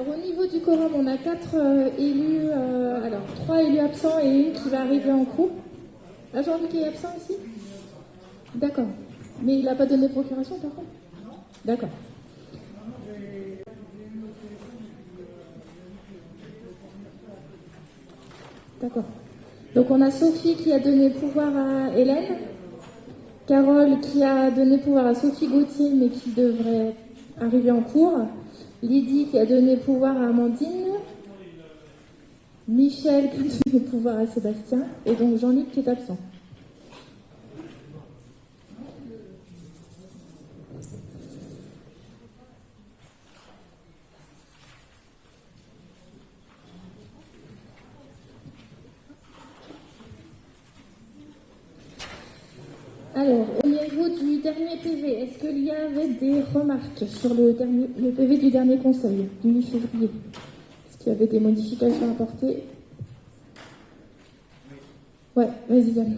Alors au niveau du quorum, on a 4 élus, alors 3 élus absents et une qui va arriver en cours. Ah, Jean-Luc est absent aussi? D'accord. Mais il n'a pas donné procuration par contre? D'accord. D'accord. Donc on a Sophie qui a donné pouvoir à Hélène, Carole qui a donné pouvoir à Sophie Gauthier mais qui devrait arriver en cours, Lydie qui a donné pouvoir à Amandine, Michel qui a donné pouvoir à Sébastien et donc Jean-Luc qui est absent. Alors, au niveau du dernier PV, est-ce qu'il y avait des remarques sur le PV du dernier conseil, du 8 février? Est-ce qu'il y avait des modifications à apporter? Ouais, vas-y Yann.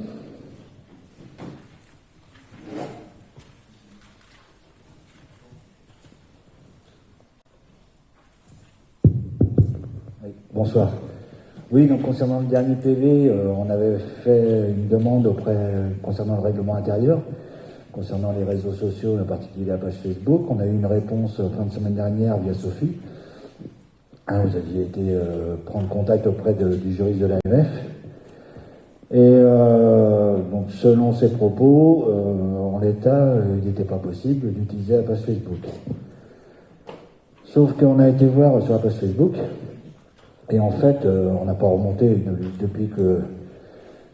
Oui, bonsoir. Oui, donc concernant le dernier PV, on avait fait une demande concernant le règlement intérieur, concernant les réseaux sociaux, en particulier la page Facebook. On a eu une réponse fin de semaine dernière via Sophie. Vous aviez été prendre contact auprès du juriste de l'AMF. Et donc selon ses propos, en l'état, il n'était pas possible d'utiliser la page Facebook. Sauf qu'on a été voir sur la page Facebook, et en fait, on n'a pas remonté depuis que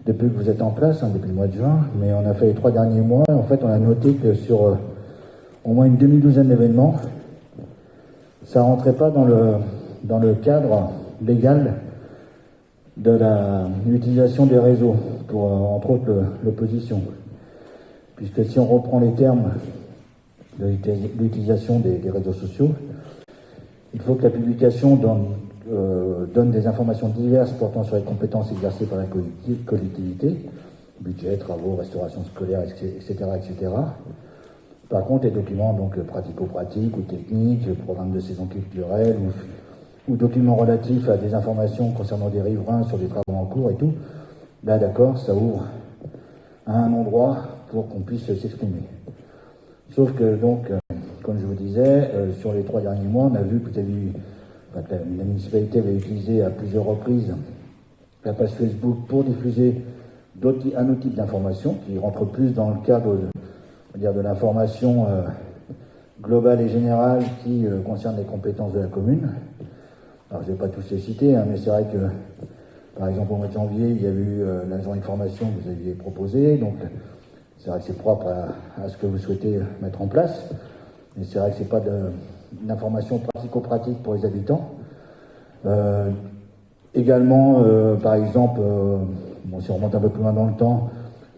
vous êtes en place, depuis le mois de juin, mais on a fait les 3 derniers mois, et en fait, on a noté que sur au moins une demi-douzaine d'événements, ça rentrait pas dans le cadre légal de l'utilisation des réseaux pour, entre autres, l'opposition. Puisque si on reprend les termes de l'utilisation des réseaux sociaux, il faut que la publication donne des informations diverses portant sur les compétences exercées par la collectivité, budget, travaux, restauration scolaire, etc., etc. Par contre, les documents donc pratico-pratiques ou techniques, programmes de saison culturelle ou documents relatifs à des informations concernant des riverains sur des travaux en cours et tout, là d'accord, ça ouvre à un endroit pour qu'on puisse s'exprimer. Sauf que donc, comme je vous disais, sur les 3 derniers mois, on a vu que la municipalité avait utilisé à plusieurs reprises la page Facebook pour diffuser un autre type d'information qui rentre plus dans le cadre de l'information globale et générale qui concerne les compétences de la commune. Alors je ne vais pas tous les citer, mais c'est vrai que, par exemple, au mois de janvier, il y a eu l'agent information que vous aviez proposé, donc c'est vrai que c'est propre à ce que vous souhaitez mettre en place, mais c'est vrai que c'est pas d'information pratico-pratique pour les habitants. Également, par exemple, si on remonte un peu plus loin dans le temps,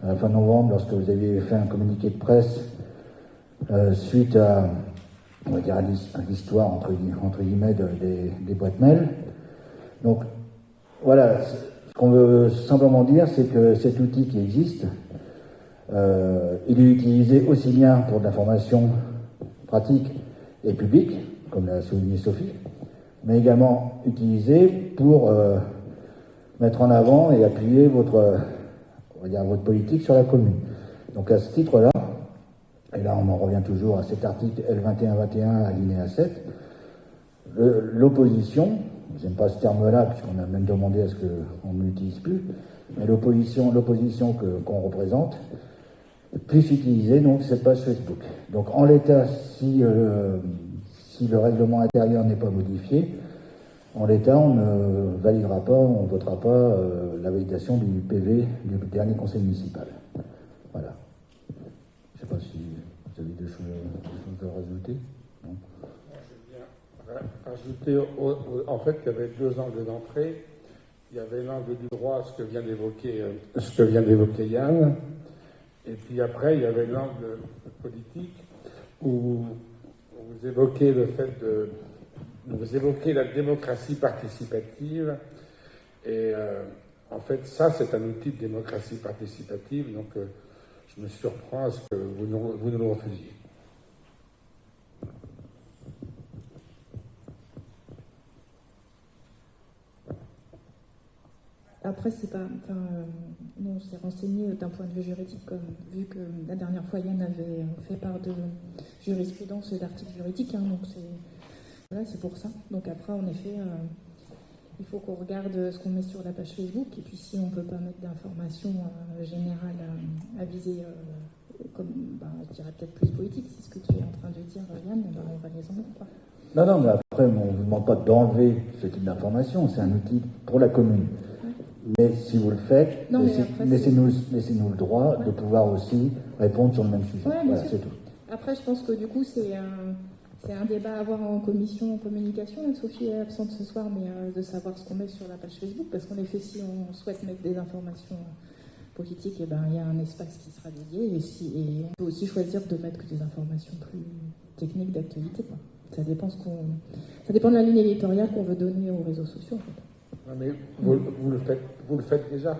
à la fin novembre, lorsque vous aviez fait un communiqué de presse suite à, on va dire, à l'histoire, entre guillemets, des boîtes mail. Donc, voilà, ce qu'on veut simplement dire, c'est que cet outil qui existe, il est utilisé aussi bien pour de l'information pratique et publique, comme l'a souligné Sophie, mais également utilisé pour mettre en avant et appuyer votre politique sur la commune. Donc à ce titre-là, et là on en revient toujours à cet article L2121 alinéa 7, l'opposition, j'aime pas ce terme-là puisqu'on a même demandé à ce qu'on ne l'utilise plus, mais l'opposition qu'on représente puisse utiliser donc cette page Facebook. Donc en l'état, si le règlement intérieur n'est pas modifié, en l'état, on ne validera pas, on ne votera pas la validation du PV du dernier conseil municipal. Voilà. Je ne sais pas si vous avez des choses à rajouter. Non. Je viens rajouter, en fait, il y avait 2 angles d'entrée. Il y avait l'angle du droit, ce que vient d'évoquer Yann, et puis après, il y avait l'angle politique, où vous évoquez le fait vous évoquez la démocratie participative, et en fait, ça, c'est un outil de démocratie participative, donc je me surprends à ce que vous nous le refusiez. Après, c'est pas. Enfin, nous, on s'est renseigné d'un point de vue juridique, vu que la dernière fois, Yann avait fait part de jurisprudence et d'articles juridiques, hein, donc voilà, c'est pour ça. Donc après, en effet, il faut qu'on regarde ce qu'on met sur la page Facebook, et puis si on ne peut pas mettre d'informations générales à viser, comme je dirais peut-être plus politique, c'est ce que tu es en train de dire, Yann, on va les enlever, quoi. Non, mais après, on ne vous demande pas d'enlever ce type d'information, c'est un outil pour la commune. Mais si vous le faites, laissez-nous le droit de pouvoir aussi répondre sur le même sujet. Ouais, voilà, c'est tout. Après, je pense que du coup, c'est un débat à avoir en commission en communication. Sophie est absente ce soir, mais de savoir ce qu'on met sur la page Facebook, parce qu'en effet, si on souhaite mettre des informations politiques, il y a un espace qui sera dédié, et on peut aussi choisir de mettre que des informations plus techniques d'actualité, quoi. Ça dépend de la ligne éditoriale qu'on veut donner aux réseaux sociaux, en fait. Non, mais vous le faites déjà.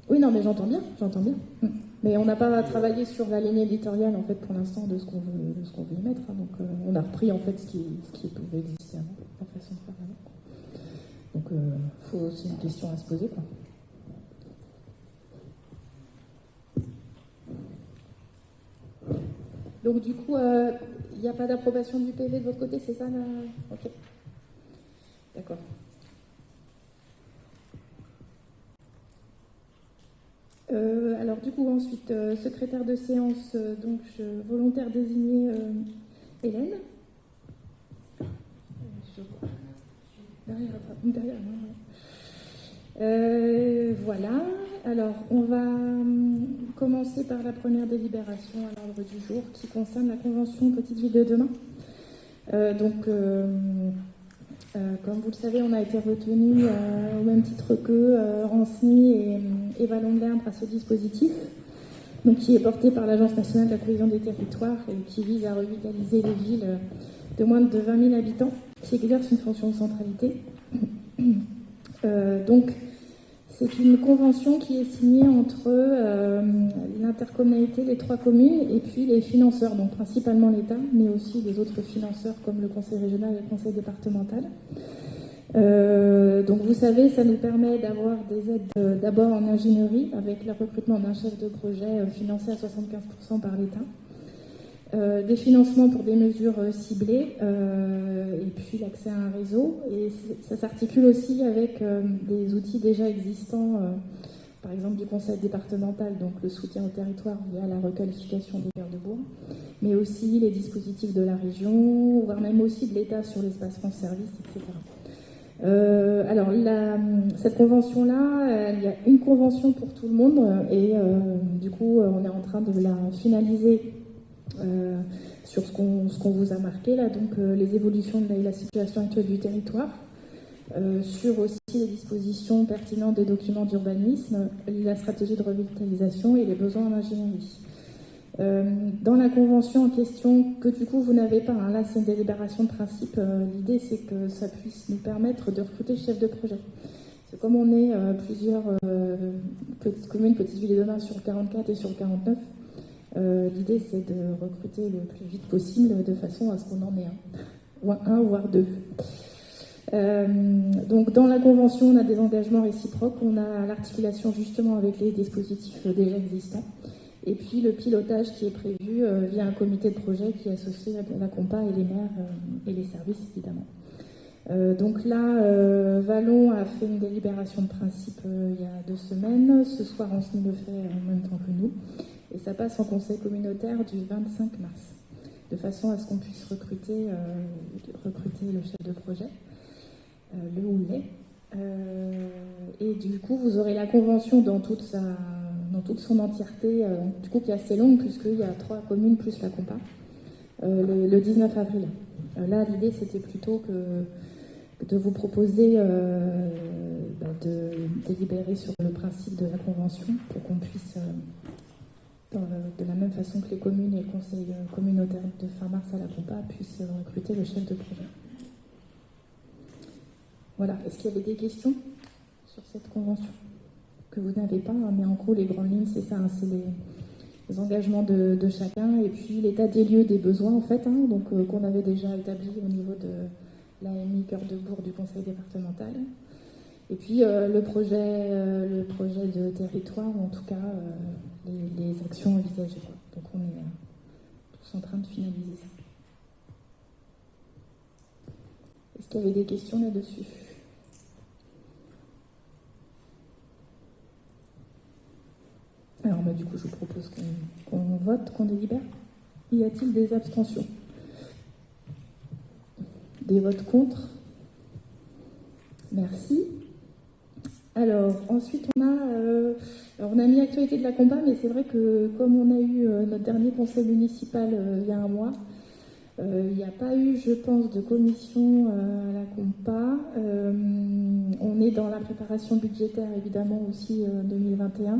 Oui, non, mais j'entends bien. Mais on n'a pas travaillé sur la ligne éditoriale, en fait, pour l'instant, de ce qu'on veut y mettre. Hein. Donc, on a repris, en fait, ce qui pouvait exister avant, la façon de faire avant. Donc, c'est une question à se poser, quoi. Donc, du coup, il n'y a pas d'approbation du PV de votre côté, c'est ça, là? Ok. D'accord. Alors du coup ensuite secrétaire de séance, donc volontaire désigné Hélène. Derrière. Voilà. Alors on va commencer par la première délibération à l'ordre du jour qui concerne la convention Petite Ville de demain. Comme vous le savez, on a été retenu au même titre que Ranceny et Vallon-de-l'Erdre à ce dispositif, donc qui est porté par l'Agence nationale de la cohésion des territoires et qui vise à revitaliser les villes de moins de 20 000 habitants qui exercent une fonction de centralité. Donc, c'est une convention qui est signée entre l'intercommunalité, les 3 communes, et puis les financeurs, donc principalement l'État, mais aussi les autres financeurs comme le Conseil régional et le Conseil départemental. Donc vous savez, ça nous permet d'avoir des aides d'abord en ingénierie, avec le recrutement d'un chef de projet financé à 75% par l'État. Des financements pour des mesures ciblées, et puis l'accès à un réseau. Et ça s'articule aussi avec des outils déjà existants, par exemple du conseil départemental, donc le soutien au territoire via la requalification des cœurs de bourg, mais aussi les dispositifs de la région, voire même aussi de l'État sur l'espace France Service, etc. Alors, cette convention-là, il y a une convention pour tout le monde, et du coup, on est en train de la finaliser sur ce qu'on vous a marqué là, donc les évolutions de la situation actuelle du territoire, sur aussi les dispositions pertinentes des documents d'urbanisme, la stratégie de revitalisation et les besoins en ingénierie. Dans la convention en question, que du coup vous n'avez pas, hein, là c'est une délibération de principe, l'idée c'est que ça puisse nous permettre de recruter le chef de projet. C'est comme on est plusieurs petites communes, petites villes de demain sur le 44 et sur le 49, l'idée c'est de recruter le plus vite possible de façon à ce qu'on en ait un voire deux. Donc dans la convention, on a des engagements réciproques, on a l'articulation justement avec les dispositifs déjà existants, et puis le pilotage qui est prévu via un comité de projet qui associe la Compa et les maires et les services évidemment. Donc là, Vallon a fait une délibération de principe il y a 2 semaines, ce soir Ranceny le fait en même temps que nous, et ça passe en conseil communautaire du 25 mars, de façon à ce qu'on puisse recruter le chef de projet. Le ou les. Et du coup, vous aurez la convention dans toute son entièreté, du coup qui est assez longue, puisqu'il y a 3 communes plus la Compa, le 19 avril. Là, l'idée, c'était plutôt de vous proposer de délibérer sur le principe de la convention, pour qu'on puisse, de la même façon que les communes et le conseil communautaire de fin mars à la Compa, puissent recruter le chef de projet. Voilà, est-ce qu'il y avait des questions sur cette convention que vous n'avez pas, hein, mais en gros les grandes lignes c'est ça, hein, c'est les engagements de chacun et puis l'état des lieux des besoins en fait, hein, donc qu'on avait déjà établi au niveau de l'AMI Cœur de Bourg du conseil départemental. Et puis le projet de territoire, ou en tout cas les actions envisagées. Donc on est tous en train de finaliser ça. Est-ce qu'il y avait des questions là-dessus? Alors du coup, je vous propose qu'on vote, qu'on délibère. Y a-t-il des abstentions? Des votes contre? Merci. Alors, ensuite, on a mis actualité de la compa, mais c'est vrai que comme on a eu notre dernier conseil municipal il y a un mois, il n'y a pas eu, je pense, de commission à la compa. On est dans la préparation budgétaire, évidemment, aussi 2021.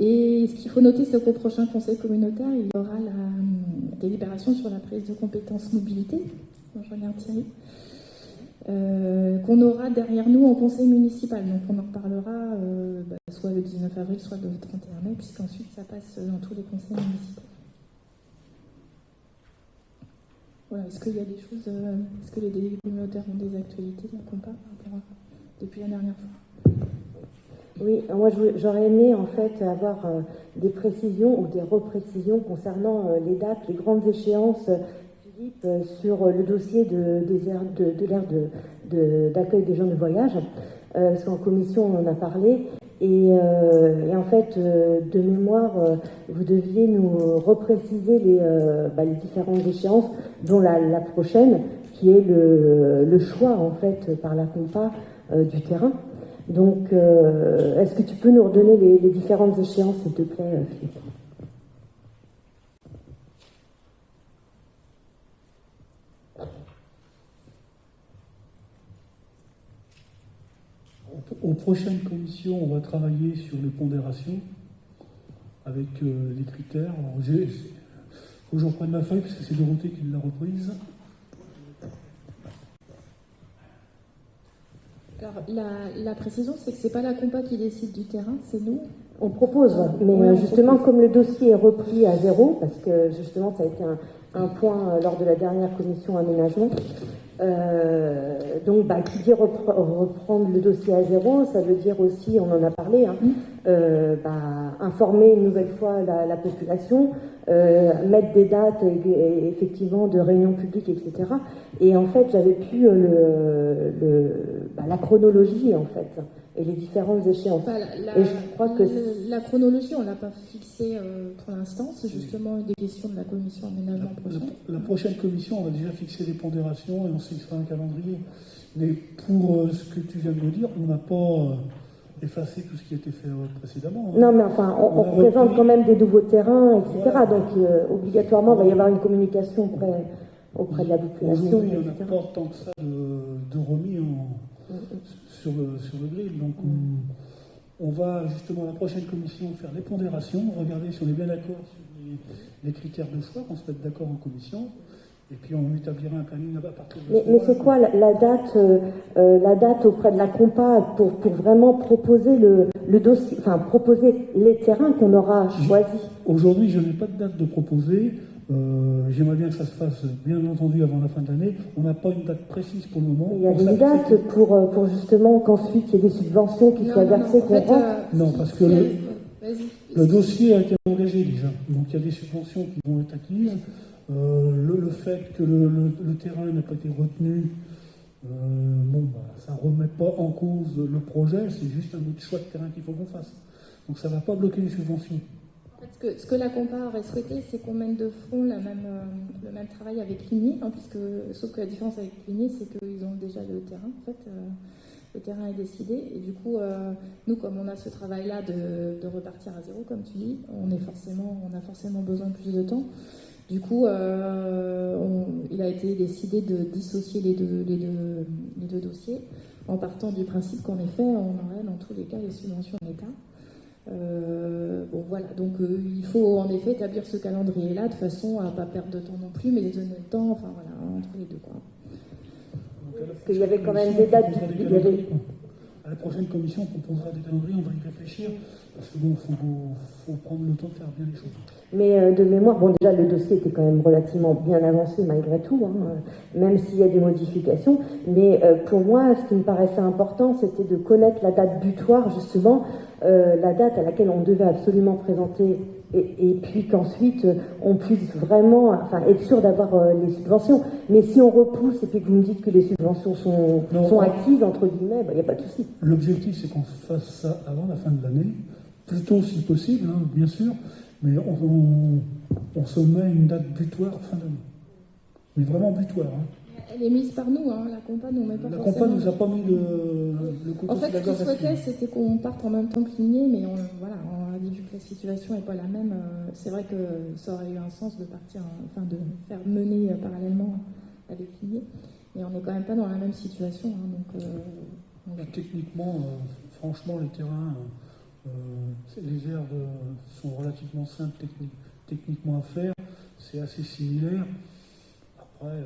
Et ce qu'il faut noter, c'est qu'au prochain conseil communautaire, il y aura la délibération sur la prise de compétences mobilité. Je regarde Thierry. Qu'on aura derrière nous en conseil municipal. Donc on en reparlera soit le 19 avril, soit le 31 mai, puisqu'ensuite ça passe dans tous les conseils municipaux. Voilà, est-ce qu'il y a des choses, est-ce que les délégués communautaires ont des actualités de la compa depuis la dernière fois? Oui, moi j'aurais aimé en fait avoir des précisions ou des reprécisions concernant les dates, les grandes échéances, Philippe, sur le dossier de l'aire d'accueil des gens de voyage. Parce qu'en commission on en a parlé. Et en fait, de mémoire, vous deviez nous repréciser les différentes échéances, dont la prochaine, qui est le choix en fait par la compa du terrain. Donc, est-ce que tu peux nous redonner les différentes échéances, s'il te plaît, Philippe? Aux prochaines commissions, on va travailler sur les pondérations avec les critères. Il faut que j'en prenne la feuille parce que c'est Dorothée qui l'a reprise. Alors, la précision, c'est que c'est pas la compa qui décide du terrain, c'est nous. On propose, mais justement, comme le dossier est repris à zéro, parce que justement, ça a été un point lors de la dernière commission aménagement, donc qui dit reprendre le dossier à zéro, ça veut dire aussi, on en a parlé, informer une nouvelle fois la population, mettre des dates effectivement de réunions publiques, etc. Et en fait, j'avais plus la chronologie en fait et les différentes échéances. Et je crois que la chronologie, on l'a pas fixée pour l'instant. C'est justement une des questions de la commission aménagement prochaine. La prochaine commission, on va déjà fixer les pondérations et on se fixera un calendrier. Mais pour ce que tu viens de me dire, on n'a pas effacé tout ce qui a été fait précédemment. Non, mais enfin, on représente quand même des nouveaux terrains, etc. Voilà. Donc, obligatoirement, il va y avoir une communication auprès de la population. Aujourd'hui, on n'a pas tant que ça de remis sur le grill. Donc, on va justement à la prochaine commission faire les pondérations, regarder si on est bien d'accord sur les critères de choix, qu'on se mette d'accord en commission. Et puis on établira un planning à partir de Mais c'est quoi la date auprès de la compa pour vraiment proposer le dossier, enfin proposer les terrains qu'on aura choisis? Aujourd'hui, je n'ai pas de date de proposer. J'aimerais bien que ça se fasse, bien entendu, avant la fin de l'année. On n'a pas une date précise pour le moment. Il y a une date pour justement qu'ensuite il y ait des subventions qui soient versées, qu'on rentre? Non, parce que le dossier a été engagé déjà. Donc il y a des subventions qui vont être acquises. Le fait que le terrain n'a pas été retenu, ça ne remet pas en cause le projet, c'est juste un autre choix de terrain qu'il faut qu'on fasse. Donc ça ne va pas bloquer les subventions. En fait, ce que la compa aurait souhaité, c'est qu'on mène de front le même travail avec l'INI, sauf que la différence avec l'INI, c'est qu'ils ont déjà le terrain. En fait, le terrain est décidé, et du coup, nous, comme on a ce travail-là de repartir à zéro, comme tu dis, on a forcément besoin de plus de temps. Du coup, il a été décidé de dissocier les deux dossiers en partant du principe qu'en effet, on aurait dans tous les cas les subventions en état. Voilà, donc il faut en effet établir ce calendrier-là de façon à ne pas perdre de temps non plus, mais les donner le temps, enfin voilà, entre les deux, quoi. Parce qu'il y avait quand même des dates. à la prochaine commission, on proposera des calendriers, on va y réfléchir, parce que bon, faut prendre le temps de faire bien les choses. Mais de mémoire, bon déjà le dossier était quand même relativement bien avancé malgré tout, hein, même s'il y a des modifications. Mais pour moi, ce qui me paraissait important, c'était de connaître la date butoir, justement, la date à laquelle on devait absolument présenter, et puis qu'ensuite on puisse vraiment, enfin, être sûr d'avoir les subventions. Mais si on repousse et puis que vous me dites que les subventions sont acquises, entre guillemets, il n'y a pas de souci. L'objectif, c'est qu'on fasse ça avant la fin de l'année, plus tôt si possible, hein, bien sûr, mais on se met une date butoir fin d'année. Mais vraiment butoire. Hein. Elle est mise par nous, hein, la compa nous met pas La forcément. compa nous a pas mis le couteau En fait, sur la ce qu'ils gorge. souhaitaient, c'était qu'on parte en même temps que Ligné, mais on a dit vu que la situation n'est pas la même, c'est vrai que ça aurait eu un sens de partir, enfin de faire mener parallèlement avec Ligné, mais on n'est quand même pas dans la même situation, hein, donc. Techniquement, franchement, les terrains, les aires sont relativement simples techniquement à faire, c'est assez similaire. Après,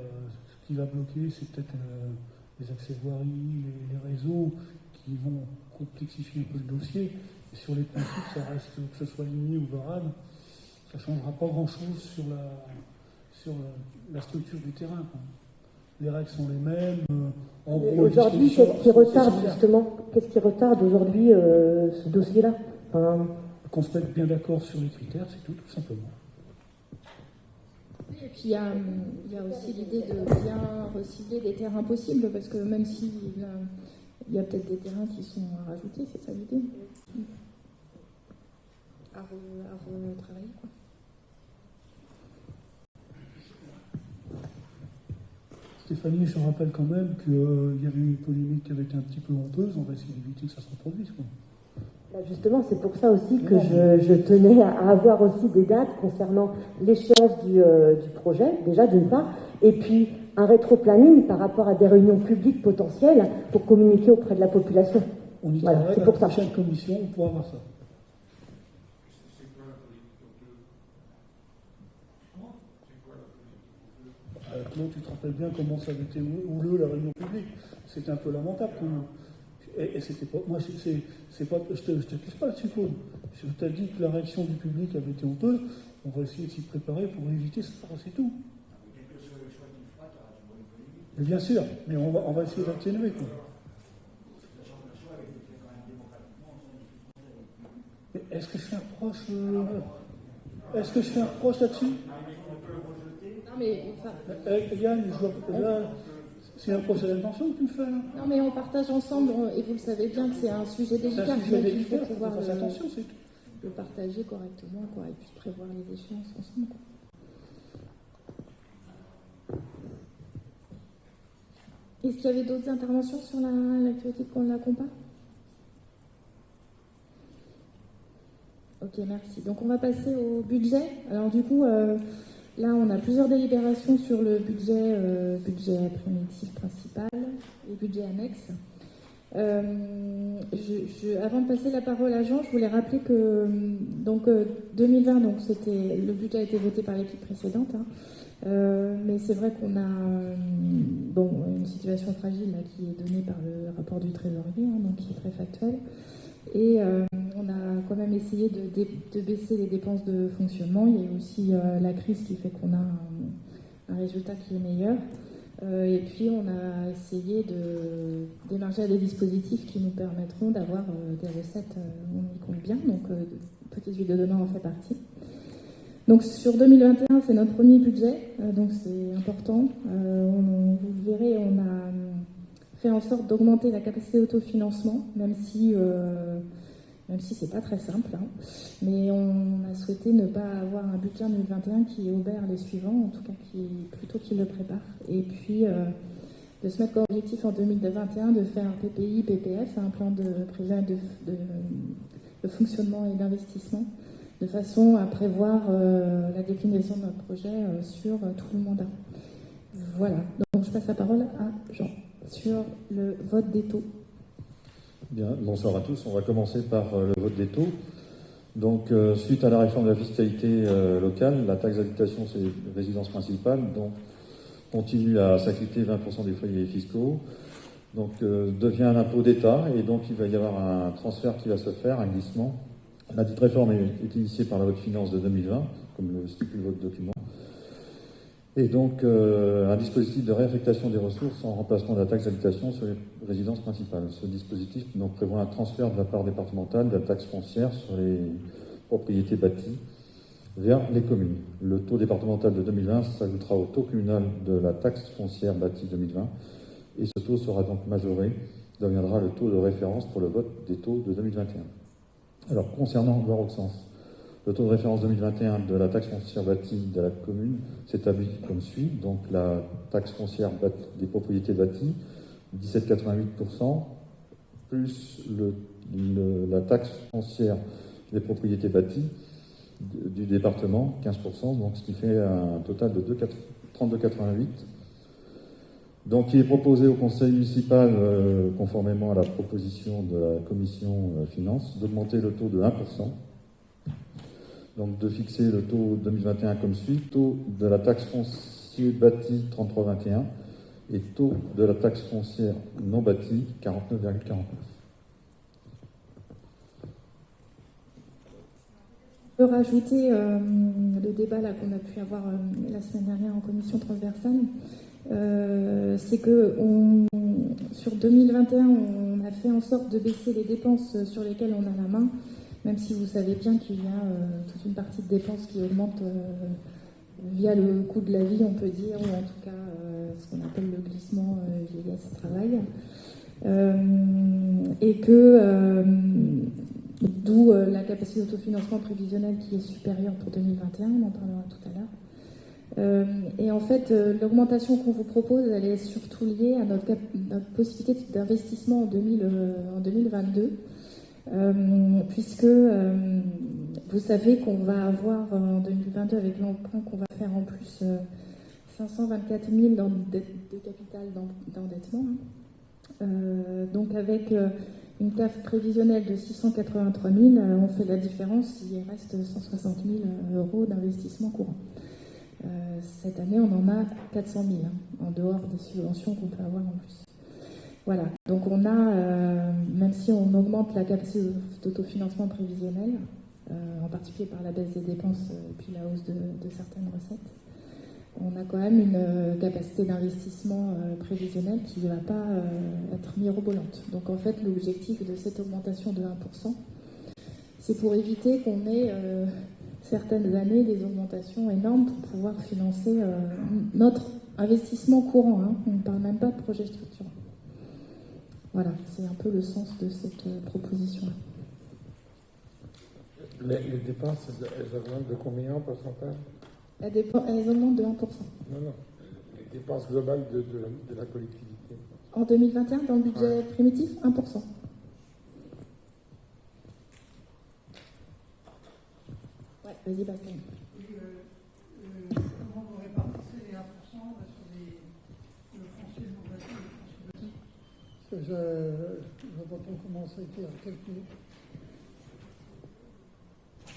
ce qui va bloquer, c'est peut-être les accès voiries, les réseaux qui vont complexifier un peu le dossier. Et sur les principes, ça reste, que ce soit Ligné ou Varane, ça ne changera pas grand-chose sur la structure du terrain, quoi. Les règles sont les mêmes. En gros, aujourd'hui, qu'est-ce qui retarde aujourd'hui ce dossier-là, enfin... Qu'on se mette bien d'accord sur les critères, c'est tout simplement. Et puis il y a aussi l'idée de bien recibler des terrains possibles, parce que même s'il y a peut-être des terrains qui sont à rajouter, c'est ça l'idée. À retravailler, quoi. Stéphanie, je rappelle quand même qu'il y avait une polémique qui avait été un petit peu honteuse, on va essayer d'éviter que ça se reproduise, quoi. Justement, c'est pour ça aussi que je tenais à avoir aussi des dates concernant l'échéance du projet, déjà d'une part, et puis un rétro-planning par rapport à des réunions publiques potentielles pour communiquer auprès de la population. On y voilà, travaille, c'est pour ça. La prochaine commission, on pourra voir ça. Claude, tu te rappelles bien comment ça avait été houleux la réunion publique. C'était un peu lamentable quand même. Et c'était pas. Moi, c'est pas. Je t'accuse pas là-dessus, Claude. Je t'ai dit que la réaction du public avait été honteuse. On va essayer de s'y préparer pour éviter ça, c'est tout. Mais bien sûr, mais on va essayer d'atténuer, quoi. Mais est-ce que je fais un reproche là-dessus? Non mais enfin... Yann, là, c'est un procès d'intention que tu me fais, là. Non mais on partage ensemble, et vous le savez bien que c'est un sujet délicat, donc il faut pouvoir le partager correctement, quoi, et puis prévoir les échéances ensemble, quoi. Est-ce qu'il y avait d'autres interventions sur l'actualité de la compa? Ok, merci. Donc on va passer au budget. Alors du coup, là on a plusieurs délibérations sur le budget primitif principal et budget annexe. Avant de passer la parole à Jean, je voulais rappeler que 2020, donc le budget a été voté par l'équipe précédente, hein. Mais c'est vrai qu'on a une situation fragile là, qui est donnée par le rapport du trésorier, hein, donc qui est très factuel. Et on a quand même essayé de baisser les dépenses de fonctionnement. Il y a aussi la crise qui fait qu'on a un résultat qui est meilleur. Et puis on a essayé d'émarger à des dispositifs qui nous permettront d'avoir des recettes, on y compte bien, donc Petite Ville de Demain en fait partie. Donc sur 2021, c'est notre premier budget, donc c'est important. Vous le verrez, on a fait en sorte d'augmenter la capacité d'autofinancement, même si c'est pas très simple, hein. Mais on a souhaité ne pas avoir un budget en 2021 qui obère les suivants, en tout cas plutôt qu'il le prépare. Et puis de se mettre comme objectif en 2021 de faire un PPI, PPF, un plan de prévision de fonctionnement et d'investissement, de façon à prévoir la déclinaison de notre projet sur tout le mandat. Voilà, donc je passe la parole à Jean sur le vote des taux. Bien, bonsoir à tous. On va commencer par le vote des taux. Donc, suite à la réforme de la fiscalité locale, la taxe d'habitation, c'est résidence principale, donc continue à s'acquitter 20% des foyers fiscaux. donc devient un impôt d'État, et donc il va y avoir un transfert qui va se faire, un glissement. La dite réforme est initiée par la loi de finances de 2020, comme le stipule votre document. Et donc, un dispositif de réaffectation des ressources en remplacement de la taxe d'habitation sur les résidences principales. Ce dispositif donc, prévoit un transfert de la part départementale de la taxe foncière sur les propriétés bâties vers les communes. Le taux départemental de 2020 s'ajoutera au taux communal de la taxe foncière bâtie 2020, et ce taux sera donc majoré, deviendra le taux de référence pour le vote des taux de 2021. Alors, concernant leur sens, le taux de référence 2021 de la taxe foncière bâtie de la commune s'établit comme suit. Donc la taxe foncière des propriétés bâties, 17,88%, plus la taxe foncière des propriétés bâties du département, 15%, donc ce qui fait un total de 32,88%. Donc il est proposé au conseil municipal, conformément à la proposition de la commission finances, d'augmenter le taux de 1%. Donc de fixer le taux 2021 comme suit, taux de la taxe foncière bâtie 33,21 et taux de la taxe foncière non bâtie 49,49. Je peux rajouter le débat là qu'on a pu avoir la semaine dernière en commission transversale. C'est que sur 2021, on a fait en sorte de baisser les dépenses sur lesquelles on a la main, même si vous savez bien qu'il y a toute une partie de dépenses qui augmente via le coût de la vie, on peut dire, ou en tout cas ce qu'on appelle le glissement vieillesse-travail. Et que d'où la capacité d'autofinancement prévisionnel qui est supérieure pour 2021, on en parlera tout à l'heure. Et en fait, l'augmentation qu'on vous propose, elle est surtout liée à notre possibilité d'investissement en 2022. Puisque vous savez qu'on va avoir en 2022, avec l'emprunt qu'on va faire en plus, 524 000 de capital d'endettement. Donc avec une CAF prévisionnelle de 683 000, on fait la différence, il reste 160 000 euros d'investissement courant. Cette année, on en a 400 000, en dehors des subventions qu'on peut avoir en plus. Voilà, donc on a, même si on augmente la capacité d'autofinancement prévisionnel, en particulier par la baisse des dépenses et puis la hausse de certaines recettes, on a quand même une capacité d'investissement prévisionnel qui ne va pas être mirobolante. Donc en fait, l'objectif de cette augmentation de 1%, c'est pour éviter qu'on ait certaines années des augmentations énormes pour pouvoir financer notre investissement courant. Hein. On ne parle même pas de projet structurant. Voilà, c'est un peu le sens de cette proposition-là. Les dépenses, elles augmentent de combien en pourcentage? Elles augmentent de 1%. Non. Les dépenses globales de la collectivité. En 2021, dans le budget primitif, 1%. Ouais, vas-y, Pascal. Comment vous répartissez les 1% sur le foncier non bâti et le foncier bâti? Parce que je vois pas trop comment ça a été calculé.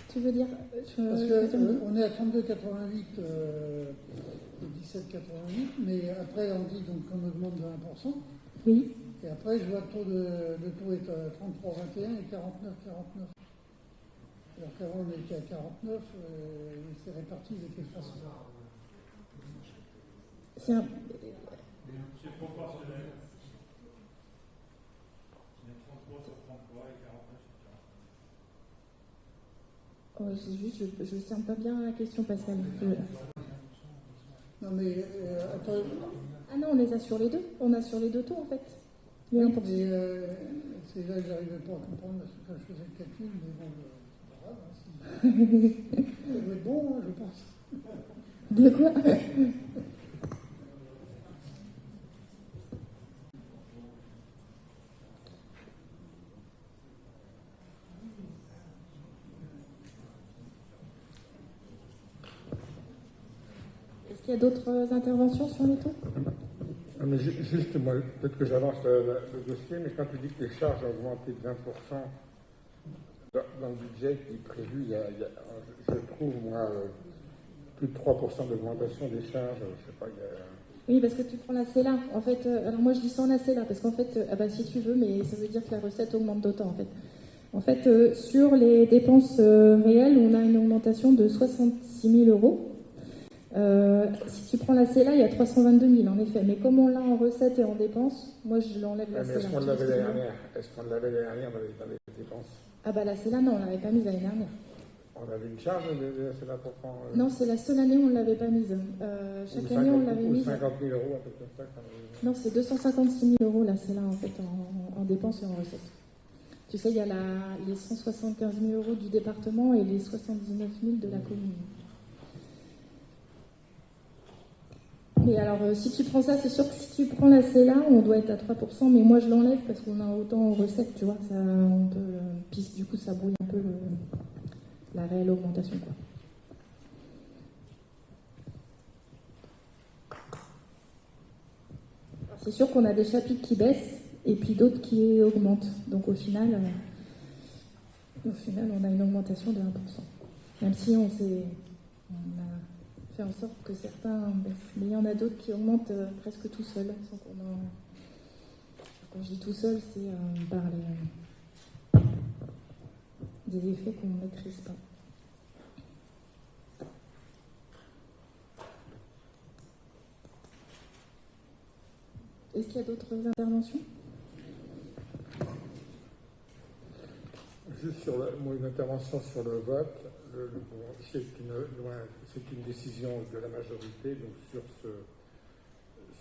Tu veux dire Parce qu'on est à 32,88 et 17,88, mais après on dit donc qu'on augmente de 1%. Oui. Et après je vois le taux est à 33,21 et 49,49. Alors qu'avant on était à 49, et c'est réparti de quelle façon? C'est proportionnel. Il y a 33 sur 33 et 49 sur 40. je ne sens pas bien la question, Pascal. Non mais attends. Ah non, on les a sur les deux. On a sur les deux taux en fait. Les 1%. Mais c'est là que j'arrivais pas à comprendre parce que quand je faisais le calcul, mais bon, c'est pas grave. Hein, ça doit être bon, hein, je pense. De quoi? Est-ce qu'il y a d'autres interventions sur les taux? Mais juste, moi, peut-être que j'avance le dossier, mais quand tu dis que les charges ont augmenté de 20% dans le budget qui est prévu, je trouve, moi, plus de 3% d'augmentation des charges. Je sais pas, Oui, parce que tu prends la CELA. En fait, alors moi je dis sans la CELA, parce qu'en fait, si tu veux, mais ça veut dire que la recette augmente d'autant, en fait. En fait, sur les dépenses réelles, on a une augmentation de 66 000 euros. Si tu prends la CELA, il y a 322 000, en effet. Mais comme on l'a en recettes et en dépenses, moi je l'enlève la CELA. Est-ce qu'on l'avait l'année dernière? Est-ce qu'on l'avait l'année dernière dans les dépenses? Ah bah la CELA, non, on ne l'avait pas mise l'année dernière. On avait une charge de la CELA pour prendre... Non, c'est la seule année où on ne l'avait pas mise. Chaque année, on l'avait mise. 50 000 euros, à peu près ça. Non, c'est 256 000 euros, la CELA, en fait, en dépenses et en recettes. Tu sais, il y a les 175 000 euros du département et les 79 000 de la commune. Mais alors, si tu prends ça, c'est sûr que si tu prends la CELA, on doit être à 3%, mais moi je l'enlève parce qu'on a autant en recettes, tu vois, ça, on peut, puis du coup ça brouille un peu la réelle augmentation, quoi. Alors, c'est sûr qu'on a des chapitres qui baissent et puis d'autres qui augmentent. Donc au final, on a une augmentation de 1%. Même si on a fait en sorte que certains baissent. Mais il y en a d'autres qui augmentent presque tout seuls. Sans qu'on en... Quand je dis tout seul, c'est par des effets qu'on ne maîtrise pas. Est-ce qu'il y a d'autres interventions? Juste sur une intervention sur le vote. C'est une décision de la majorité, donc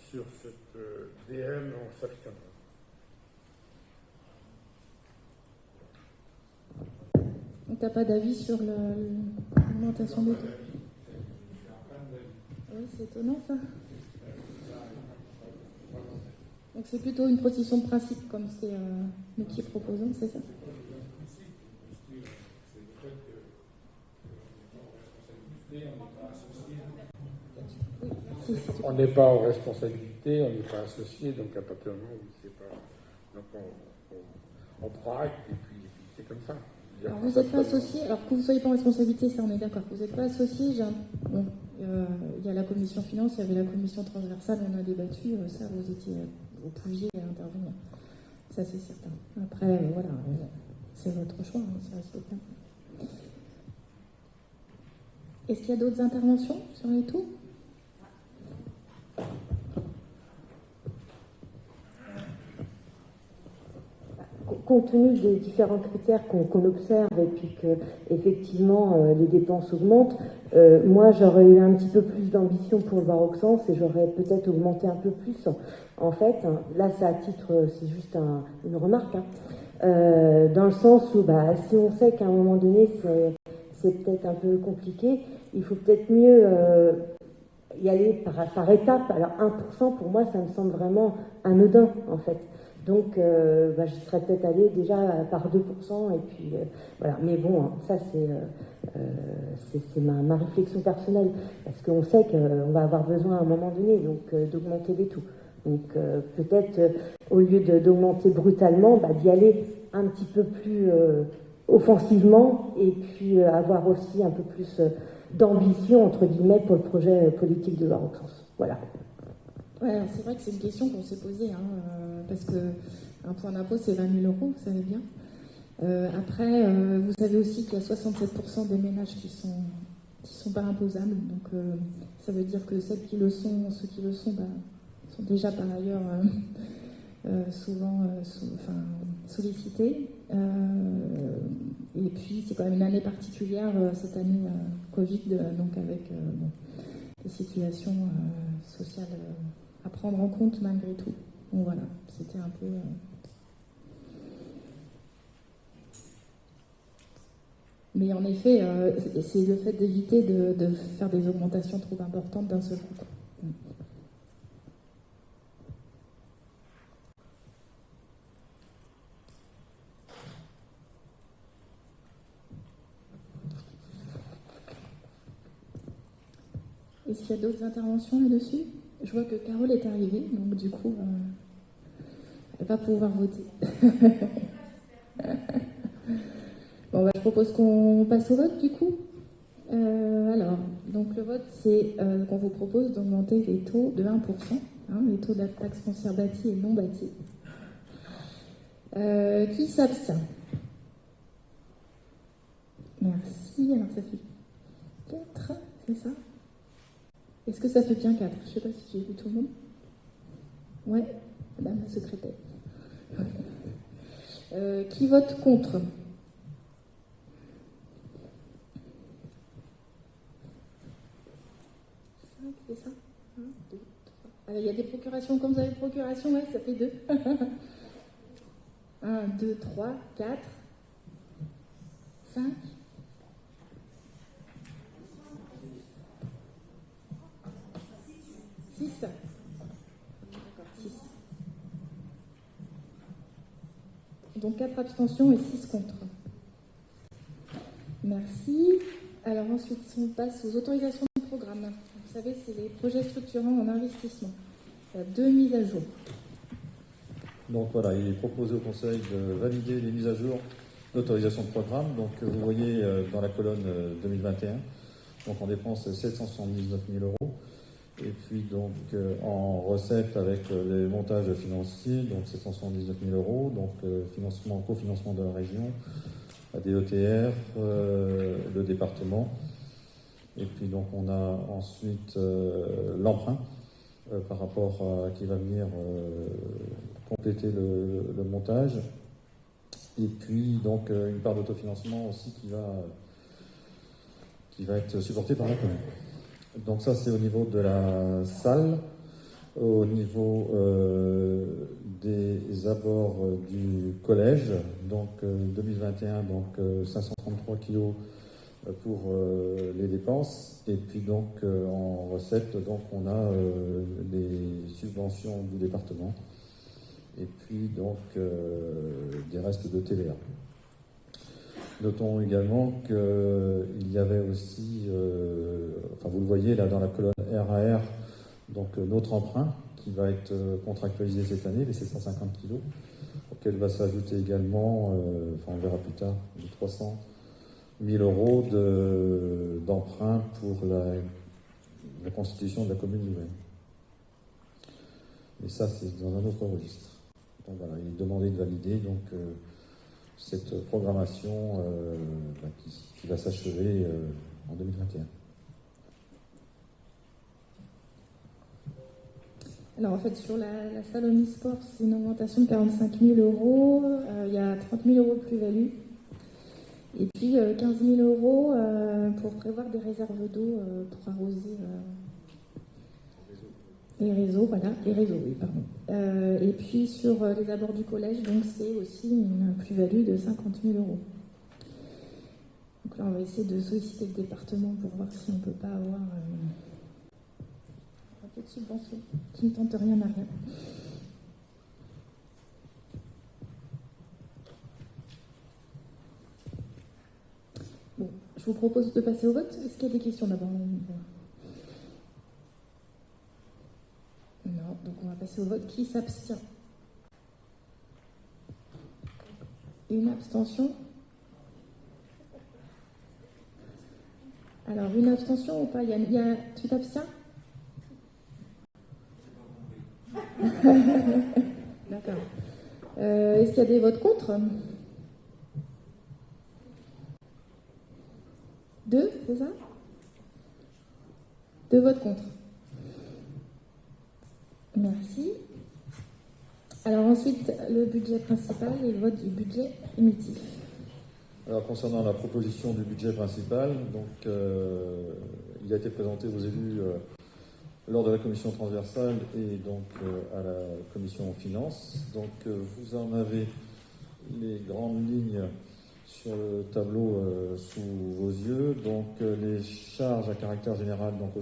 sur cette DM, on s'abstiendra. Donc tu n'as pas d'avis sur l'augmentation des taux? Oui, c'est étonnant ça. Donc c'est plutôt une position de principe, comme c'est nous qui proposons, c'est ça? On n'est pas en responsabilité, on n'est pas associé, donc à partir du moment où c'est pas... Donc on prend acte et puis c'est comme ça. Alors vous n'êtes pas associé, alors que vous ne soyez pas en responsabilité, ça on est d'accord. Vous n'êtes pas associé, il y a la commission finance, il y avait la commission transversale, on a débattu, ça vous pouviez intervenir. Ça c'est certain. Après, voilà, c'est votre choix, ça reste bien. Est-ce qu'il y a d'autres interventions sur les taux? Compte tenu des différents critères qu'on observe et puis que effectivement les dépenses augmentent, moi j'aurais eu un petit peu plus d'ambition pour le Baroque Sens et j'aurais peut-être augmenté un peu plus. En fait, là c'est à titre, c'est juste une remarque, dans le sens où si on sait qu'à un moment donné c'est peut-être un peu compliqué, il faut peut-être mieux y aller par étapes. Alors 1% pour moi ça me semble vraiment anodin en fait. Donc, je serais peut-être allée déjà par 2%, et puis voilà. Mais bon, ça c'est ma réflexion personnelle, parce qu'on sait qu'on va avoir besoin à un moment donné, donc d'augmenter les taux. Donc peut-être au lieu d'augmenter brutalement, d'y aller un petit peu plus offensivement, et puis avoir aussi un peu plus d'ambition entre guillemets pour le projet politique de Baroque Sens. Voilà. Ouais, c'est vrai que c'est une question qu'on s'est posée, parce que un point d'impôt c'est 20 000 euros, vous savez bien. Après, vous savez aussi qu'il y a 67% des ménages qui sont pas imposables, donc ça veut dire que ceux qui le sont sont déjà par ailleurs souvent sollicités. Et puis c'est quand même une année particulière, cette année Covid, donc avec des situations sociales à prendre en compte malgré tout. Donc voilà, c'était un peu... Mais en effet, c'est le fait d'éviter de faire des augmentations trop importantes d'un seul coup. Est-ce qu'il y a d'autres interventions là-dessus? Je vois que Carole est arrivée, donc du coup, elle va pouvoir voter. Bon, je propose qu'on passe au vote, du coup. Alors, donc le vote, c'est qu'on vous propose d'augmenter les taux de 1%, les taux de la taxe foncière bâtie et non bâtie. Qui s'abstient? Merci. Alors, ça fait 4, c'est ça? Est-ce que ça fait bien 4? Je ne sais pas si j'ai vu tout le monde. Ouais, madame la secrétaire. Qui vote contre? C'est ça? 1, 2, 3. Il y a des procurations, comme vous avez procuration, ouais, ça fait 2. 1, 2, 3, 4, 5. 6. D'accord, 6. Donc 4 abstentions et 6 contre. Merci. Alors ensuite, on passe aux autorisations de programme. Vous savez, c'est les projets structurants en investissement. Il y a 2 mises à jour. Donc voilà, il est proposé au Conseil de valider les mises à jour d'autorisation de programme. Donc vous voyez dans la colonne 2021, donc on dépense 779 000 euros. Et puis donc en recette avec les montages financiers, donc 779 000 euros, donc cofinancement de la région, la DETR, le département. Et puis donc on a ensuite l'emprunt par rapport à qui va venir compléter le montage. Et puis donc une part d'autofinancement aussi qui va être supportée par la commune. Donc ça c'est au niveau de la salle. Au niveau des abords du collège, donc 2021, donc 533 kilos pour les dépenses, et puis donc en recette, donc on a les subventions du département, et puis donc des restes de TVA. Notons également qu'il y avait aussi, enfin vous le voyez là dans la colonne RAR, donc notre emprunt qui va être contractualisé cette année, les 750 kilos, auquel va s'ajouter également, enfin on verra plus tard, les 300 000 euros d'emprunt pour la constitution de la commune nouvelle. Et ça c'est dans un autre registre. Donc voilà, il est demandé de valider donc cette programmation qui va s'achever en 2021. Alors en fait, sur la salle Omnisport, c'est une augmentation de 45 000 euros. Il y a 30 000 euros de plus-value. Et puis 15 000 euros pour prévoir des réserves d'eau pour arroser les réseaux. Voilà, les réseaux, oui, pardon. Et puis sur les abords du collège, donc c'est aussi une plus-value de 50 000 euros. Donc là, on va essayer de solliciter le département pour voir si on ne peut pas avoir un peu de subvention qui ne tente rien à rien. Bon, je vous propose de passer au vote. Est-ce qu'il y a des questions d'abord? Non, donc on va passer au vote. Qui s'abstient? Une abstention? Alors, une abstention ou pas? Tu t'abstiens? D'accord. Est-ce qu'il y a des votes contre? 2, c'est ça? 2 votes contre. Merci. Alors ensuite, le budget principal et le vote du budget primitif. Alors concernant la proposition du budget principal, donc il a été présenté aux élus lors de la commission transversale et donc à la commission finances. Donc vous en avez les grandes lignes sur le tableau sous vos yeux. Donc les charges à caractère général, donc au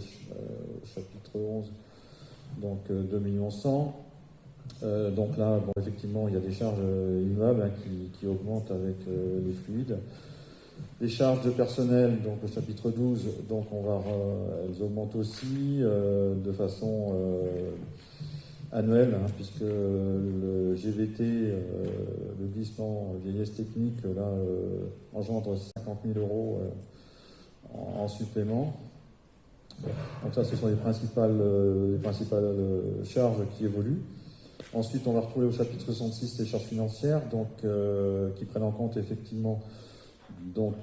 chapitre 11, donc 2 100 000. Donc là, bon, effectivement, il y a des charges immuables qui augmentent avec les fluides. Les charges de personnel, donc au chapitre 12, donc elles augmentent aussi de façon annuelle, puisque le GVT, le glissement vieillesse technique, là, engendre 50 000 euros en supplément. Donc ça, ce sont les principales charges qui évoluent. Ensuite, on va retrouver au chapitre 66 les charges financières, donc, qui prennent en compte effectivement donc,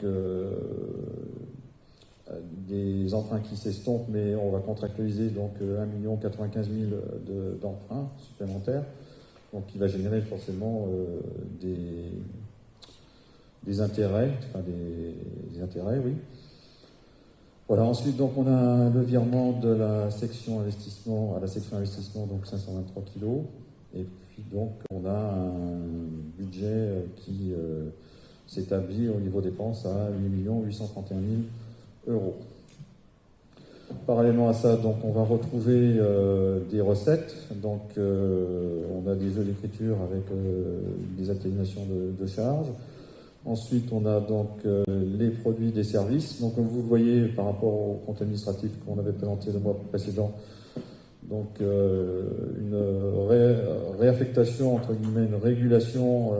des emprunts qui s'estompent, mais on va contractualiser donc 1 095 000 d'emprunts supplémentaires, donc qui va générer forcément des intérêts, enfin des intérêts, oui. Voilà, ensuite, donc, on a le virement de la section investissement à la section investissement, donc 523 kilos. Et puis, donc, on a un budget qui s'établit au niveau dépenses à 8 831 000 euros. Parallèlement à ça, donc, on va retrouver des recettes. Donc, on a des jeux d'écriture avec des atténuations de charges. Ensuite, on a donc les produits des services. Donc, comme vous le voyez par rapport au compte administratif qu'on avait présenté le mois précédent, donc une réaffectation, entre guillemets, une régulation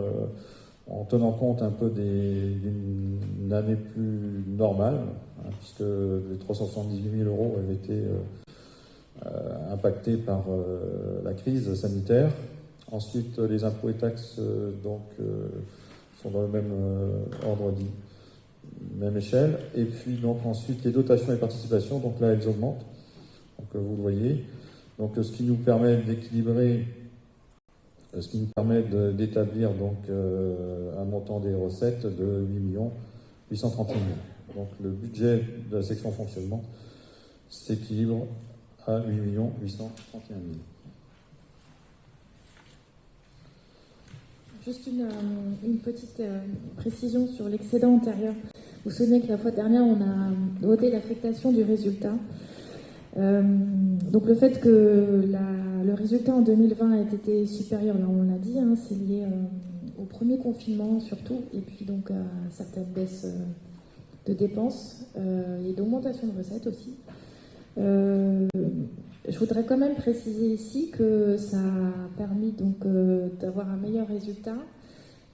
en tenant compte un peu d'une année plus normale, hein, puisque les 378 000 euros avaient été impactés par la crise sanitaire. Ensuite, les impôts et taxes, sont dans le même ordre dit, même échelle. Et puis donc ensuite les dotations et participations, donc là elles augmentent, donc vous le voyez. Donc ce qui nous permet d'équilibrer, ce qui nous permet d'établir donc un montant des recettes de 8 831 000. Donc le budget de la section fonctionnement s'équilibre à 8 831 000. Juste une petite précision sur l'excédent antérieur. Vous vous souvenez que la fois dernière, on a voté l'affectation du résultat. Donc le fait que le résultat en 2020 ait été supérieur, là on l'a dit, hein, c'est lié au premier confinement surtout, et puis donc à certaines baisses de dépenses et d'augmentation de recettes aussi. Je voudrais quand même préciser ici que ça a permis donc d'avoir un meilleur résultat.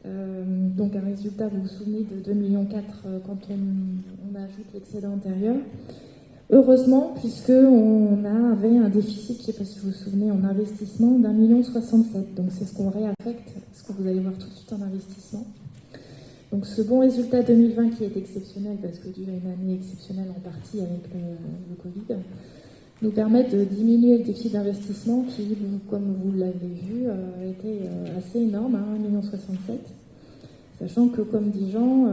Donc un résultat, vous vous souvenez, de 2,4 millions quand on ajoute l'excédent antérieur. Heureusement, puisqu'on avait un déficit, je ne sais pas si vous vous souvenez, en investissement d'1,67 million. Donc c'est ce qu'on réaffecte, ce que vous allez voir tout de suite en investissement. Donc ce bon résultat 2020 qui est exceptionnel, parce que dû à une année exceptionnelle en partie avec le Covid, nous permet de diminuer le déficit d'investissement qui, comme vous l'avez vu, était assez énorme, hein, 1,67 million. Sachant que, comme dit Jean,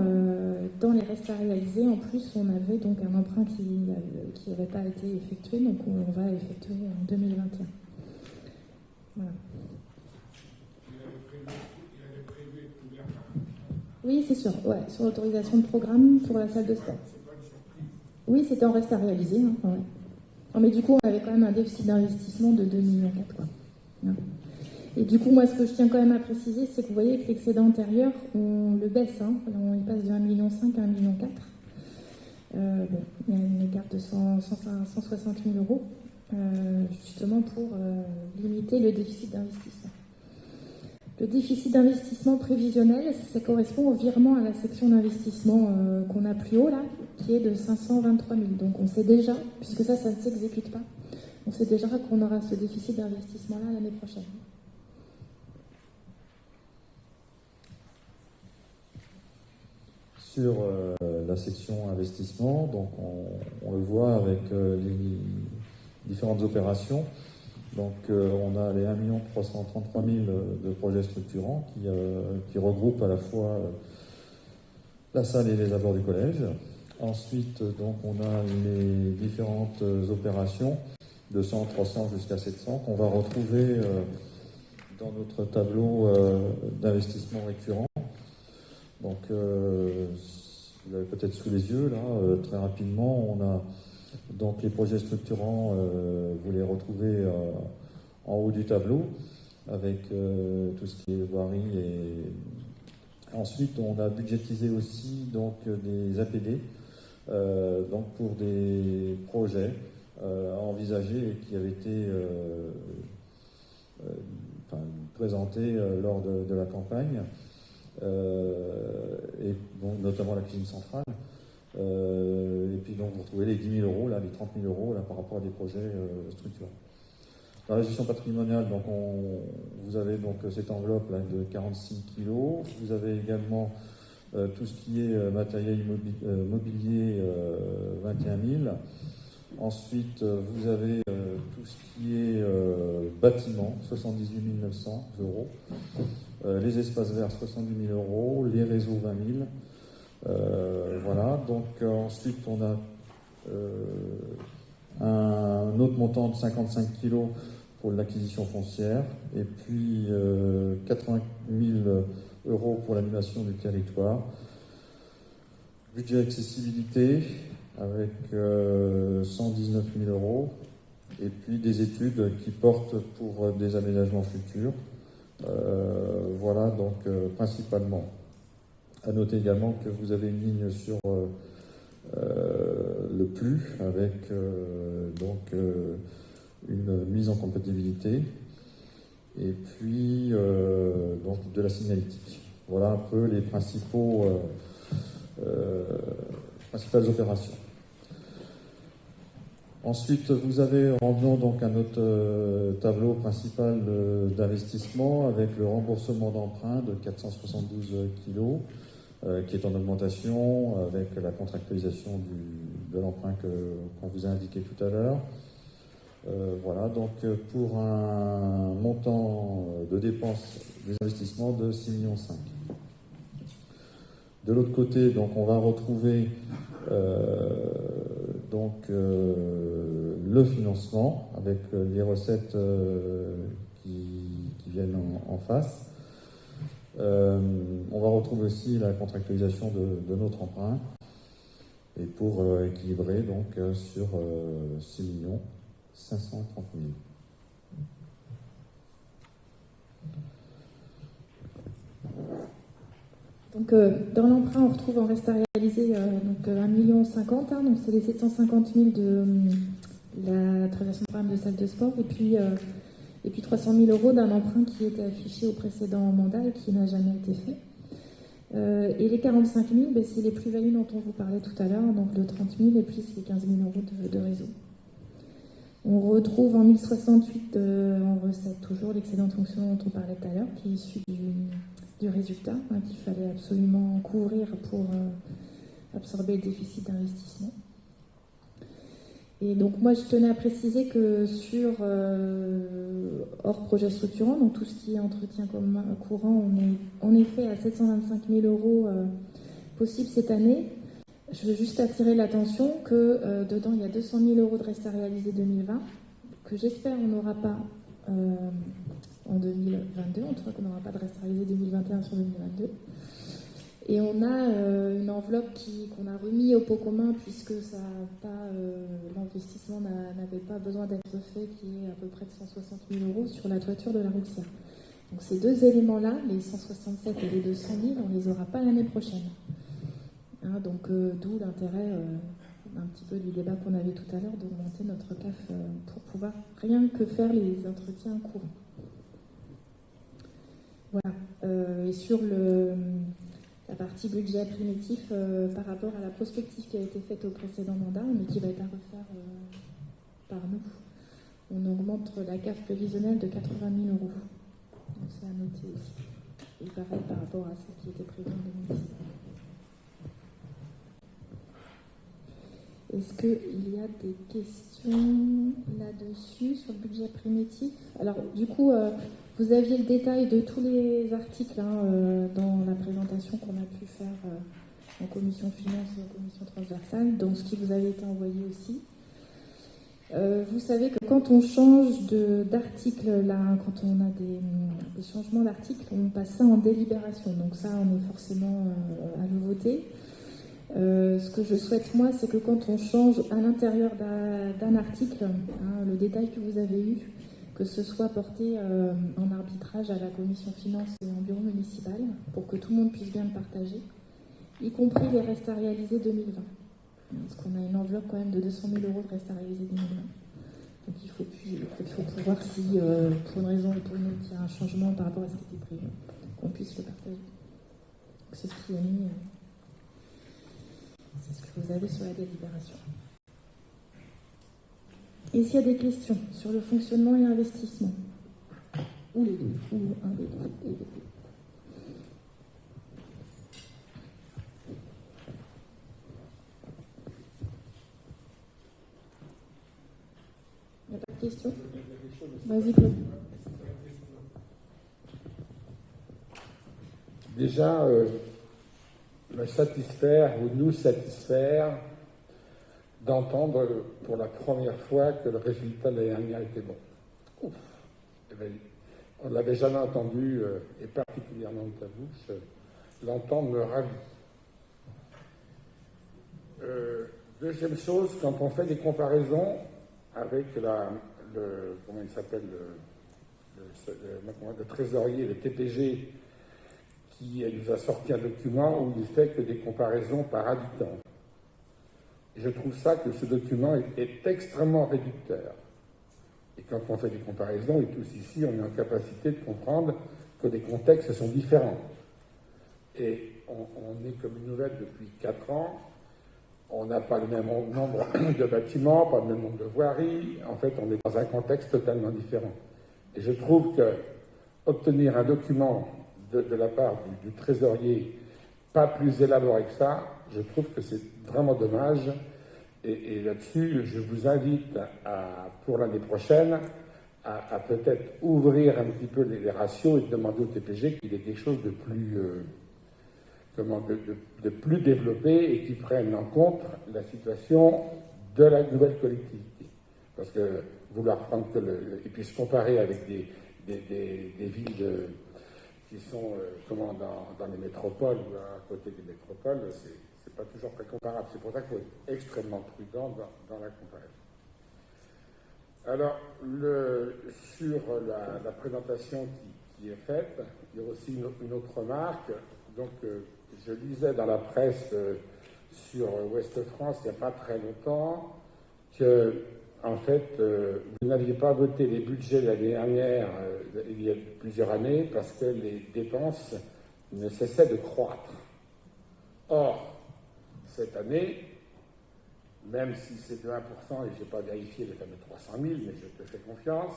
dans les restes à réaliser, en plus, on avait donc un emprunt qui n'avait pas été effectué, donc on va effectuer en 2021. Voilà. Oui, c'est sûr, ouais, sur l'autorisation de programme pour la salle de sport. Oui, c'était en reste à réaliser, hein, ouais. Non, mais du coup, on avait quand même un déficit d'investissement de 2,4 millions, quoi. Ouais. Et du coup, moi, ce que je tiens quand même à préciser, c'est que vous voyez que l'excédent antérieur, on le baisse, hein. On y passe de 1,5 million à 1,4 million. Bon, il y a une écart de 160 000 euros, justement pour limiter le déficit d'investissement. Le déficit d'investissement prévisionnel, ça correspond au virement à la section d'investissement qu'on a plus haut, là, qui est de 523 000. Donc on sait déjà, puisque ça ne s'exécute pas, on sait déjà qu'on aura ce déficit d'investissement-là l'année prochaine. Sur la section investissement, donc on le voit avec les différentes opérations. Donc on a les 1 333 000 de projets structurants qui regroupent à la fois la salle et les abords du collège. Ensuite, donc on a les différentes opérations de 100, 300 jusqu'à 700 qu'on va retrouver dans notre tableau d'investissement récurrent. Donc vous l'avez peut-être sous les yeux là, très rapidement, on a donc les projets structurants, vous les retrouvez en haut du tableau avec tout ce qui est voirie. Et ensuite, on a budgétisé aussi donc des APD donc pour des projets à envisager et qui avaient été présentés lors de la campagne, et donc notamment la cuisine centrale. Et puis donc vous retrouvez les 10 000 euros, là, les 30 000 euros là, par rapport à des projets structurants. Dans la gestion patrimoniale, donc vous avez donc cette enveloppe là, de 46 kilos. Vous avez également tout ce qui est matériel mobilier, 21 000. Ensuite, vous avez tout ce qui est bâtiment, 78 900 euros. Les espaces verts, 70 000 euros. Les réseaux, 20 000. Voilà. Donc ensuite, on a un autre montant de 55 kilos pour l'acquisition foncière. Et puis 80 000 euros pour l'animation du territoire. Budget accessibilité avec 119 000 euros. Et puis des études qui portent pour des aménagements futurs. Voilà, donc principalement. À noter également que vous avez une ligne sur le plus avec une mise en compatibilité et puis donc de la signalétique. Voilà un peu les principales opérations. Ensuite, vous avez, revenons donc à notre tableau principal d'investissement avec le remboursement d'emprunt de 472 kilos, qui est en augmentation avec la contractualisation de l'emprunt qu'on vous a indiqué tout à l'heure. Voilà, donc pour un montant de dépenses des investissements de 6,5 millions. De l'autre côté, donc on va retrouver le financement avec les recettes qui viennent en face. On va retrouver aussi la contractualisation de notre emprunt et pour équilibrer donc sur 6 530 000. Donc, dans l'emprunt, on retrouve en reste à réaliser 1,50 million, donc c'est les 750 000 de la trésorerie de programme de salle de sport, et puis 300 000 euros d'un emprunt qui était affiché au précédent mandat et qui n'a jamais été fait. Et les 45 000, c'est les plus-values dont on vous parlait tout à l'heure, donc le 30 000 et plus les 15 000 euros de réseau. On retrouve en 1068 en recette toujours l'excédent de fonction dont on parlait tout à l'heure, qui est issu du résultat, qu'il fallait absolument couvrir pour absorber le déficit d'investissement. Et donc moi je tenais à préciser que sur hors projet structurant, donc tout ce qui est entretien courant, on est en effet à 725 000 euros possible cette année. Je veux juste attirer l'attention que dedans il y a 200 000 euros de reste à réaliser 2020, que j'espère on n'aura pas en 2022, en tout cas qu'on n'aura pas de reste à réaliser 2021 sur 2022. Et on a une enveloppe qu'on a remis au pot commun puisque l'investissement n'avait pas besoin d'être fait, qui est à peu près de 160 000 euros sur la toiture de la routière. Donc ces deux éléments-là, les 167 et les 200 000, on ne les aura pas l'année prochaine. Donc d'où l'intérêt un petit peu du débat qu'on avait tout à l'heure d'augmenter notre CAF pour pouvoir rien que faire les entretiens courants. Voilà. Et sur la partie budget primitif par rapport à la prospective qui a été faite au précédent mandat, mais qui va être à refaire par nous. On augmente la CAF prévisionnelle de 80 000 euros. Donc c'est à noter aussi. Et pareil par rapport à ce qui était prévu en 2019. Est-ce qu'il y a des questions là-dessus sur le budget primitif? Alors du coup, vous aviez le détail de tous les articles dans la présentation qu'on a pu faire en commission finance et en commission transversale, dans ce qui vous avait été envoyé aussi. Vous savez que quand on change d'article, quand on a des changements d'article, on passe ça en délibération. Donc ça, on est forcément à le voter. Ce que je souhaite, moi, c'est que quand on change à l'intérieur d'un article, le détail que vous avez eu, que ce soit porté en arbitrage à la commission finance et en bureau municipal, pour que tout le monde puisse bien le partager, y compris les restes à réaliser 2020. Parce qu'on a une enveloppe quand même de 200 000 euros de restes à réaliser 2020. Donc il faut pouvoir, si pour une raison ou pour une autre, il y a un changement par rapport à ce qui était prévu, qu'on puisse le partager. Donc, c'est ce qui est mis. C'est ce que vous avez sur la délibération. Et s'il y a des questions sur le fonctionnement et l'investissement, ou les deux, ou un des deux, et les deux. Il n'y a pas de questions? Vas-y, Claude. Déjà, me satisfaire ou nous satisfaire d'entendre pour la première fois que le résultat de l'année dernière était bon. Ouf. Eh bien, on ne l'avait jamais entendu, et particulièrement de ta bouche. L'entendre me ravit. Deuxième chose, quand on fait des comparaisons avec comment il s'appelle, le trésorier, le TPG, qui nous a sorti un document où il fait que des comparaisons par habitant. Je trouve ça que ce document est extrêmement réducteur. Et quand on fait des comparaisons, et tous ici, on est en capacité de comprendre que les contextes sont différents. Et on est comme une nouvelle depuis 4 ans. On n'a pas le même nombre de bâtiments, pas le même nombre de voiries. En fait, on est dans un contexte totalement différent. Et je trouve que obtenir un document de la part du trésorier pas plus élaboré que ça, je trouve que c'est vraiment dommage. Et là-dessus, je vous invite pour l'année prochaine à peut-être ouvrir un petit peu les ratios et demander au TPG qu'il y ait quelque chose de plus, de plus développé et qui prenne en compte la situation de la nouvelle collectivité. Parce que vouloir prendre et puis se comparer avec des villes qui sont dans les métropoles ou à côté des métropoles, c'est pas toujours très comparable. C'est pour ça qu'il faut être extrêmement prudent dans la comparaison. Alors, sur la présentation qui est faite, il y a aussi une autre remarque. Donc, je lisais dans la presse sur Ouest France il n'y a pas très longtemps que, en fait, vous n'aviez pas voté les budgets de l'année dernière, il y a plusieurs années, parce que les dépenses ne cessaient de croître. Or, cette année, même si c'est de 1%, et je n'ai pas vérifié les fameux 300 000, mais je te fais confiance,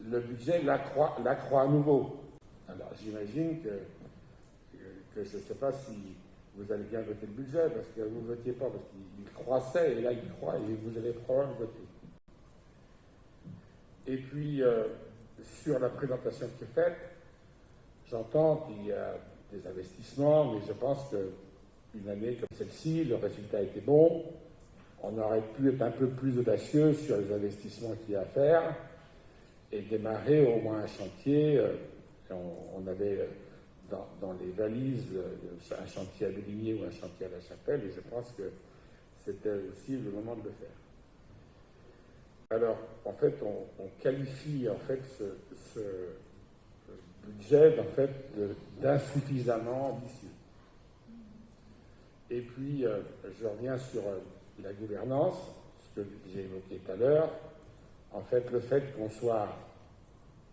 le budget l'accroît à nouveau. Alors, j'imagine que je ne sais pas si vous allez bien voter le budget, parce que vous ne votiez pas, parce qu'il croissait, et là il croît, et vous allez probablement voter. Et puis, sur la présentation qui est faite, j'entends qu'il y a des investissements, mais je pense qu'une année comme celle-ci, le résultat était bon, on aurait pu être un peu plus audacieux sur les investissements qu'il y a à faire, et démarrer au moins un chantier. On avait dans les valises un chantier à Béligné ou un chantier à La Chapelle, et je pense que c'était aussi le moment de le faire. Alors, en fait, on qualifie en fait ce budget en fait d'insuffisamment ambitieux. Et puis, je reviens sur la gouvernance, ce que j'ai évoqué tout à l'heure. En fait, le fait qu'on soit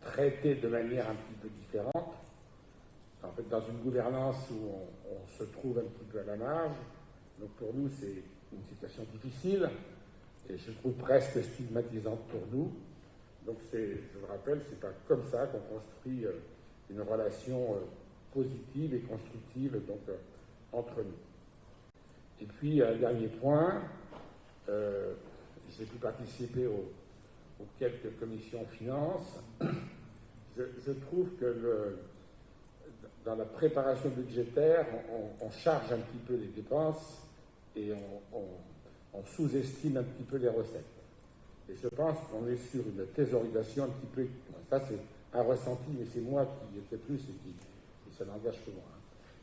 traité de manière un petit peu différente, en fait, dans une gouvernance où on se trouve un petit peu à la marge, donc pour nous, c'est une situation difficile, et je trouve presque stigmatisante pour nous. Donc, je le rappelle, c'est pas comme ça qu'on construit une relation positive et constructive donc, entre nous. Et puis, un dernier point, j'ai pu participer aux quelques commissions finances. Je trouve que dans la préparation budgétaire, on charge un petit peu les dépenses et on sous-estime un petit peu les recettes. Et je pense qu'on est sur une thésaurisation un petit peu. Ça, c'est un ressenti, mais c'est moi qui étais plus et ça n'engage que moi.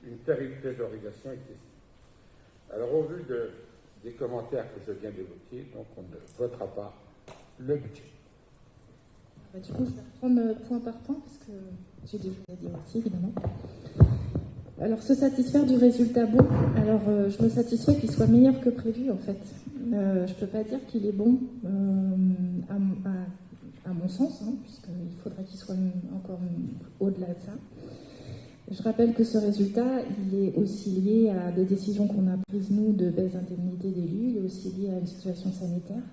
Une thésaurisation excessive. Alors, au vu des commentaires que je viens d'évoquer, donc on ne votera pas le budget. Du coup, je vais reprendre point par point, parce que j'ai déjà dit aussi, évidemment. Alors, se satisfaire du résultat bon. Alors, je me satisfais qu'il soit meilleur que prévu, en fait. Je ne peux pas dire qu'il est bon à mon sens, hein, puisqu'il faudrait qu'il soit encore au-delà de ça. Je rappelle que ce résultat, il est aussi lié à des décisions qu'on a prises, nous, de baisse d'indemnité d'élus. Il est aussi lié à une situation sanitaire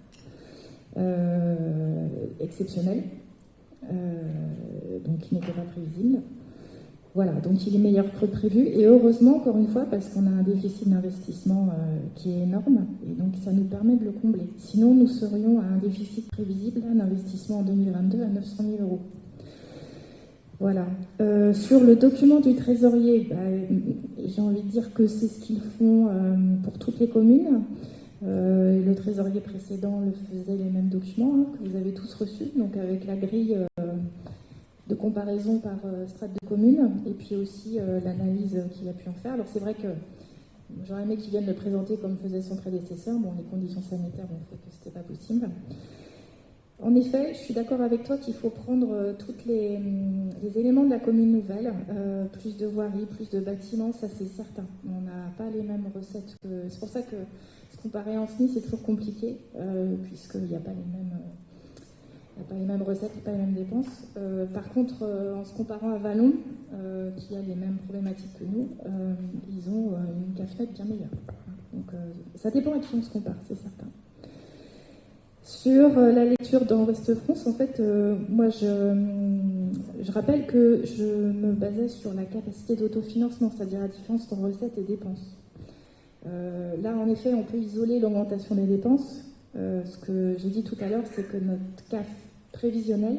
exceptionnelle, donc qui n'était pas prévisible. Voilà, donc il est meilleur que prévu. Et heureusement, encore une fois, parce qu'on a un déficit d'investissement qui est énorme, et donc ça nous permet de le combler. Sinon, nous serions à un déficit prévisible, un investissement en 2022 à 900 000 euros. Voilà. Sur le document du trésorier, j'ai envie de dire que c'est ce qu'ils font pour toutes les communes. Le trésorier précédent le faisait les mêmes documents que vous avez tous reçus, donc avec la grille de comparaison par strate de commune, et puis aussi l'analyse qu'il a pu en faire. Alors c'est vrai que j'aurais aimé qu'il vienne le présenter comme faisait son prédécesseur. Bon, les conditions sanitaires ont fait que c'était pas possible. En effet, je suis d'accord avec toi qu'il faut prendre tous les éléments de la commune nouvelle, plus de voiries, plus de bâtiments, ça c'est certain. On n'a pas les mêmes recettes que... C'est pour ça que se comparer en SNI, c'est toujours compliqué, puisqu'il n'y a pas les mêmes recettes et pas les mêmes dépenses. Par contre, en se comparant à Vallon, qui a les mêmes problématiques que nous, ils ont une CAF-net bien meilleure. Donc ça dépend à qui on se compare, c'est certain. Sur la lecture dans Ouest France, en fait, moi je rappelle que je me basais sur la capacité d'autofinancement, c'est-à-dire la différence entre recettes et dépenses. Là, en effet, on peut isoler l'augmentation des dépenses. Ce que j'ai dit tout à l'heure, c'est que notre CAF prévisionnel,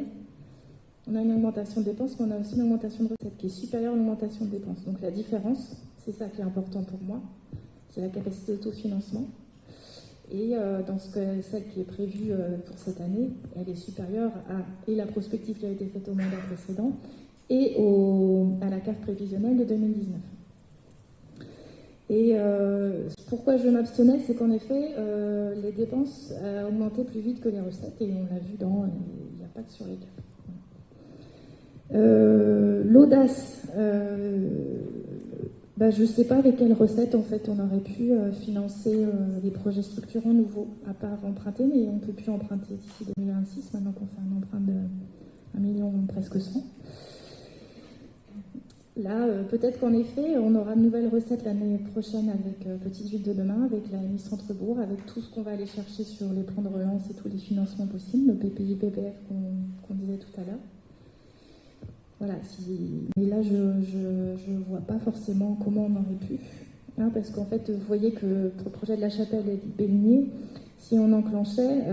on a une augmentation de dépenses, mais on a aussi une augmentation de recettes qui est supérieure à l'augmentation de dépenses. Donc la différence, c'est ça qui est important pour moi, c'est la capacité d'autofinancement. Et celle qui est prévue pour cette année, elle est supérieure à la prospective qui a été faite au mandat précédent et à la CAF prévisionnelle de 2019. Et pourquoi je m'abstenais, c'est qu'en effet, les dépenses ont augmenté plus vite que les recettes, et on l'a vu il n'y a pas que sur les CAF. L'audace, je ne sais pas avec quelle recette en fait on aurait pu financer les projets structurants nouveaux, à part emprunter, mais on ne peut plus emprunter d'ici 2026, maintenant qu'on fait un emprunt de 1 million presque 100. Là, peut-être qu'en effet, on aura de nouvelles recettes l'année prochaine avec Petite Ville de demain, avec la MI Centre-Bourg, avec tout ce qu'on va aller chercher sur les plans de relance et tous les financements possibles, le PPI, PPF qu'on disait tout à l'heure. Voilà, mais là, je ne vois pas forcément comment on aurait pu. Parce qu'en fait, vous voyez que pour le projet de la Chapelle et de Bélinier, si on enclenchait,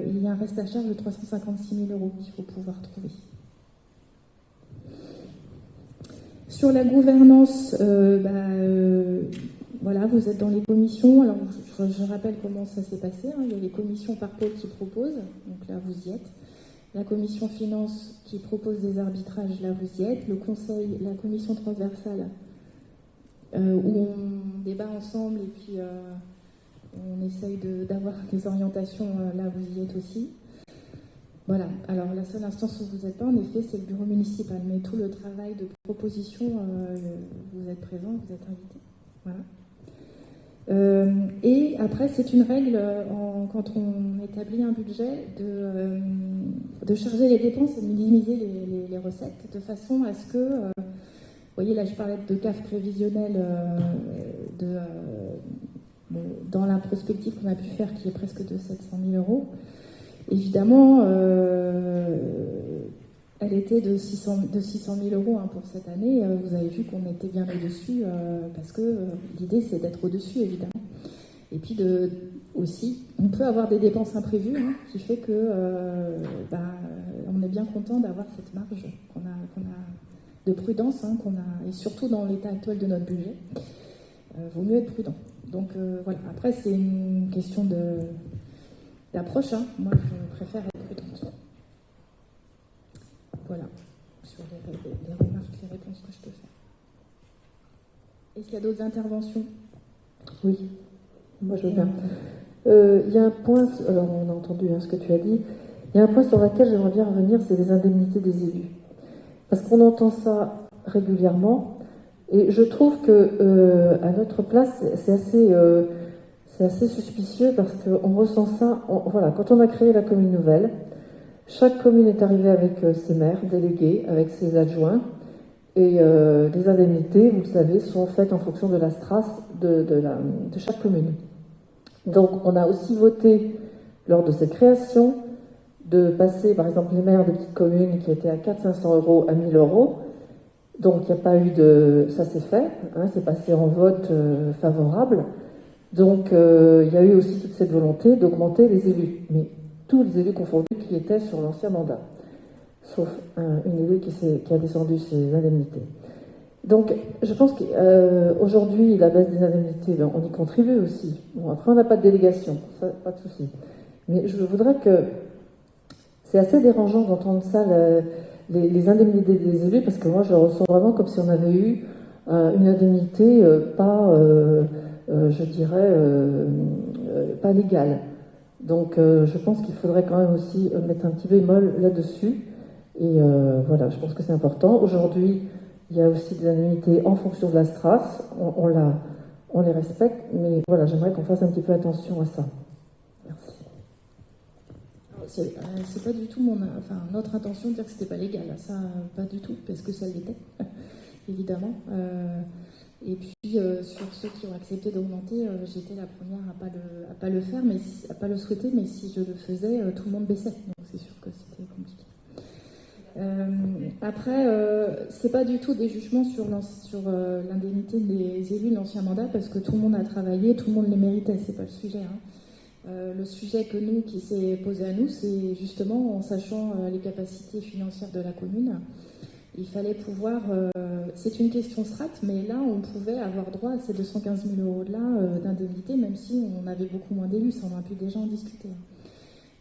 il y a un reste à charge de 356 000 euros qu'il faut pouvoir trouver. Sur la gouvernance, voilà, vous êtes dans les commissions. Alors, je rappelle comment ça s'est passé. Il y a les commissions par pôle qui proposent, donc là, vous y êtes. La commission finance qui propose des arbitrages, là, vous y êtes. Le conseil, la commission transversale, où on débat ensemble et puis on essaye d'avoir des orientations, là, vous y êtes aussi. Voilà, alors la seule instance où vous n'êtes pas, en effet, c'est le bureau municipal, mais tout le travail de proposition, vous êtes présent, vous êtes invité. Voilà. Et après, c'est une règle, quand on établit un budget, de charger les dépenses et de minimiser les recettes, de façon à ce que, vous voyez, là je parlais de CAF prévisionnel dans la prospective qu'on a pu faire, qui est presque de 700 000 euros. Évidemment, elle était de 600 000 euros pour cette année. Vous avez vu qu'on était bien au-dessus, parce que l'idée, c'est d'être au-dessus, évidemment. Et puis, aussi, on peut avoir des dépenses imprévues, qui fait que on est bien content d'avoir cette marge qu'on a de prudence, et surtout dans l'état actuel de notre budget. Vaut mieux être prudent. Donc, voilà. Après, c'est une question d'approche, moi je préfère être prudente. Voilà, sur les remarques, les réponses que je peux faire. Est-ce qu'il y a d'autres interventions? Oui, moi je veux bien. Il y a un point, alors on a entendu ce que tu as dit, il y a un point sur lequel j'aimerais bien revenir, c'est les indemnités des élus. Parce qu'on entend ça régulièrement, et je trouve que à notre place, c'est assez suspicieux parce qu'on ressent ça. Voilà, quand on a créé la commune nouvelle, chaque commune est arrivée avec ses maires délégués, avec ses adjoints, Et les indemnités, vous le savez, sont faites en fonction de la STRAS de chaque commune. Donc on a aussi voté, lors de cette création, de passer, par exemple, les maires de petites communes qui étaient à 400-500 euros à 1000 euros. Donc il n'y a pas eu de... Ça s'est fait, hein, c'est passé en vote favorable. Donc il y a eu aussi toute cette volonté d'augmenter les élus, mais tous les élus confondus qui étaient sur l'ancien mandat, sauf une élue qui a descendu ses indemnités. Donc je pense qu'aujourd'hui, la baisse des indemnités, ben, on y contribue aussi. Bon, après, on n'a pas de délégation, ça, pas de souci. Mais je voudrais que... C'est assez dérangeant d'entendre ça, les indemnités des élus, parce que moi, je le ressens vraiment comme si on avait eu une indemnité je dirais, pas légale. Donc je pense qu'il faudrait quand même aussi mettre un petit bémol là-dessus. Et voilà, je pense que c'est important. Aujourd'hui, il y a aussi des indemnités en fonction de la STRAS. On les respecte, mais voilà, j'aimerais qu'on fasse un petit peu attention à ça. Merci. C'est pas du tout notre intention de dire que c'était pas légal. Ça, pas du tout, parce que ça l'était, évidemment. Et puis sur ceux qui ont accepté d'augmenter, j'étais la première à pas le faire, mais à pas le souhaiter. Mais si je le faisais, tout le monde baissait. Donc c'est sûr que c'était compliqué. Après, c'est pas du tout des jugements sur l'indemnité des élus de l'ancien mandat, parce que tout le monde a travaillé, tout le monde les méritait. C'est pas le sujet. Hein. Le sujet qui s'est posé à nous, c'est justement en sachant les capacités financières de la commune, il fallait pouvoir... c'est une question strat, mais là, on pouvait avoir droit à ces 215 000 € là d'indemnité, même si on avait beaucoup moins d'élus, ça on a pu déjà en discuter.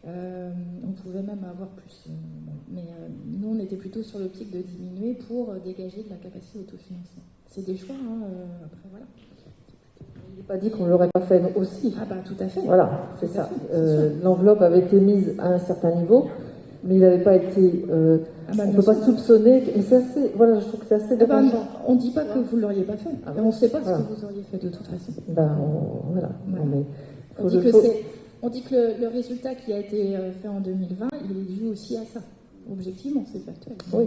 On pouvait même avoir plus. Mais nous, on était plutôt sur l'optique de diminuer pour dégager de la capacité d'autofinancement. C'est des choix, hein, après voilà. Il n'est pas dit qu'on ne l'aurait pas fait aussi. Ah bah tout à fait. Voilà, c'est ça. L'enveloppe avait été mise à un certain niveau, mais il n'avait pas été... on ne peut pas soupçonner... Mais c'est assez... Voilà, je trouve que c'est assez dérangeant. On ne dit pas que vous ne l'auriez pas fait. On ne sait pas ce que vous auriez fait de toute façon. Voilà. Non, mais on dit que le résultat qui a été fait en 2020, il est dû aussi à ça. Objectivement, c'est factuel. Oui.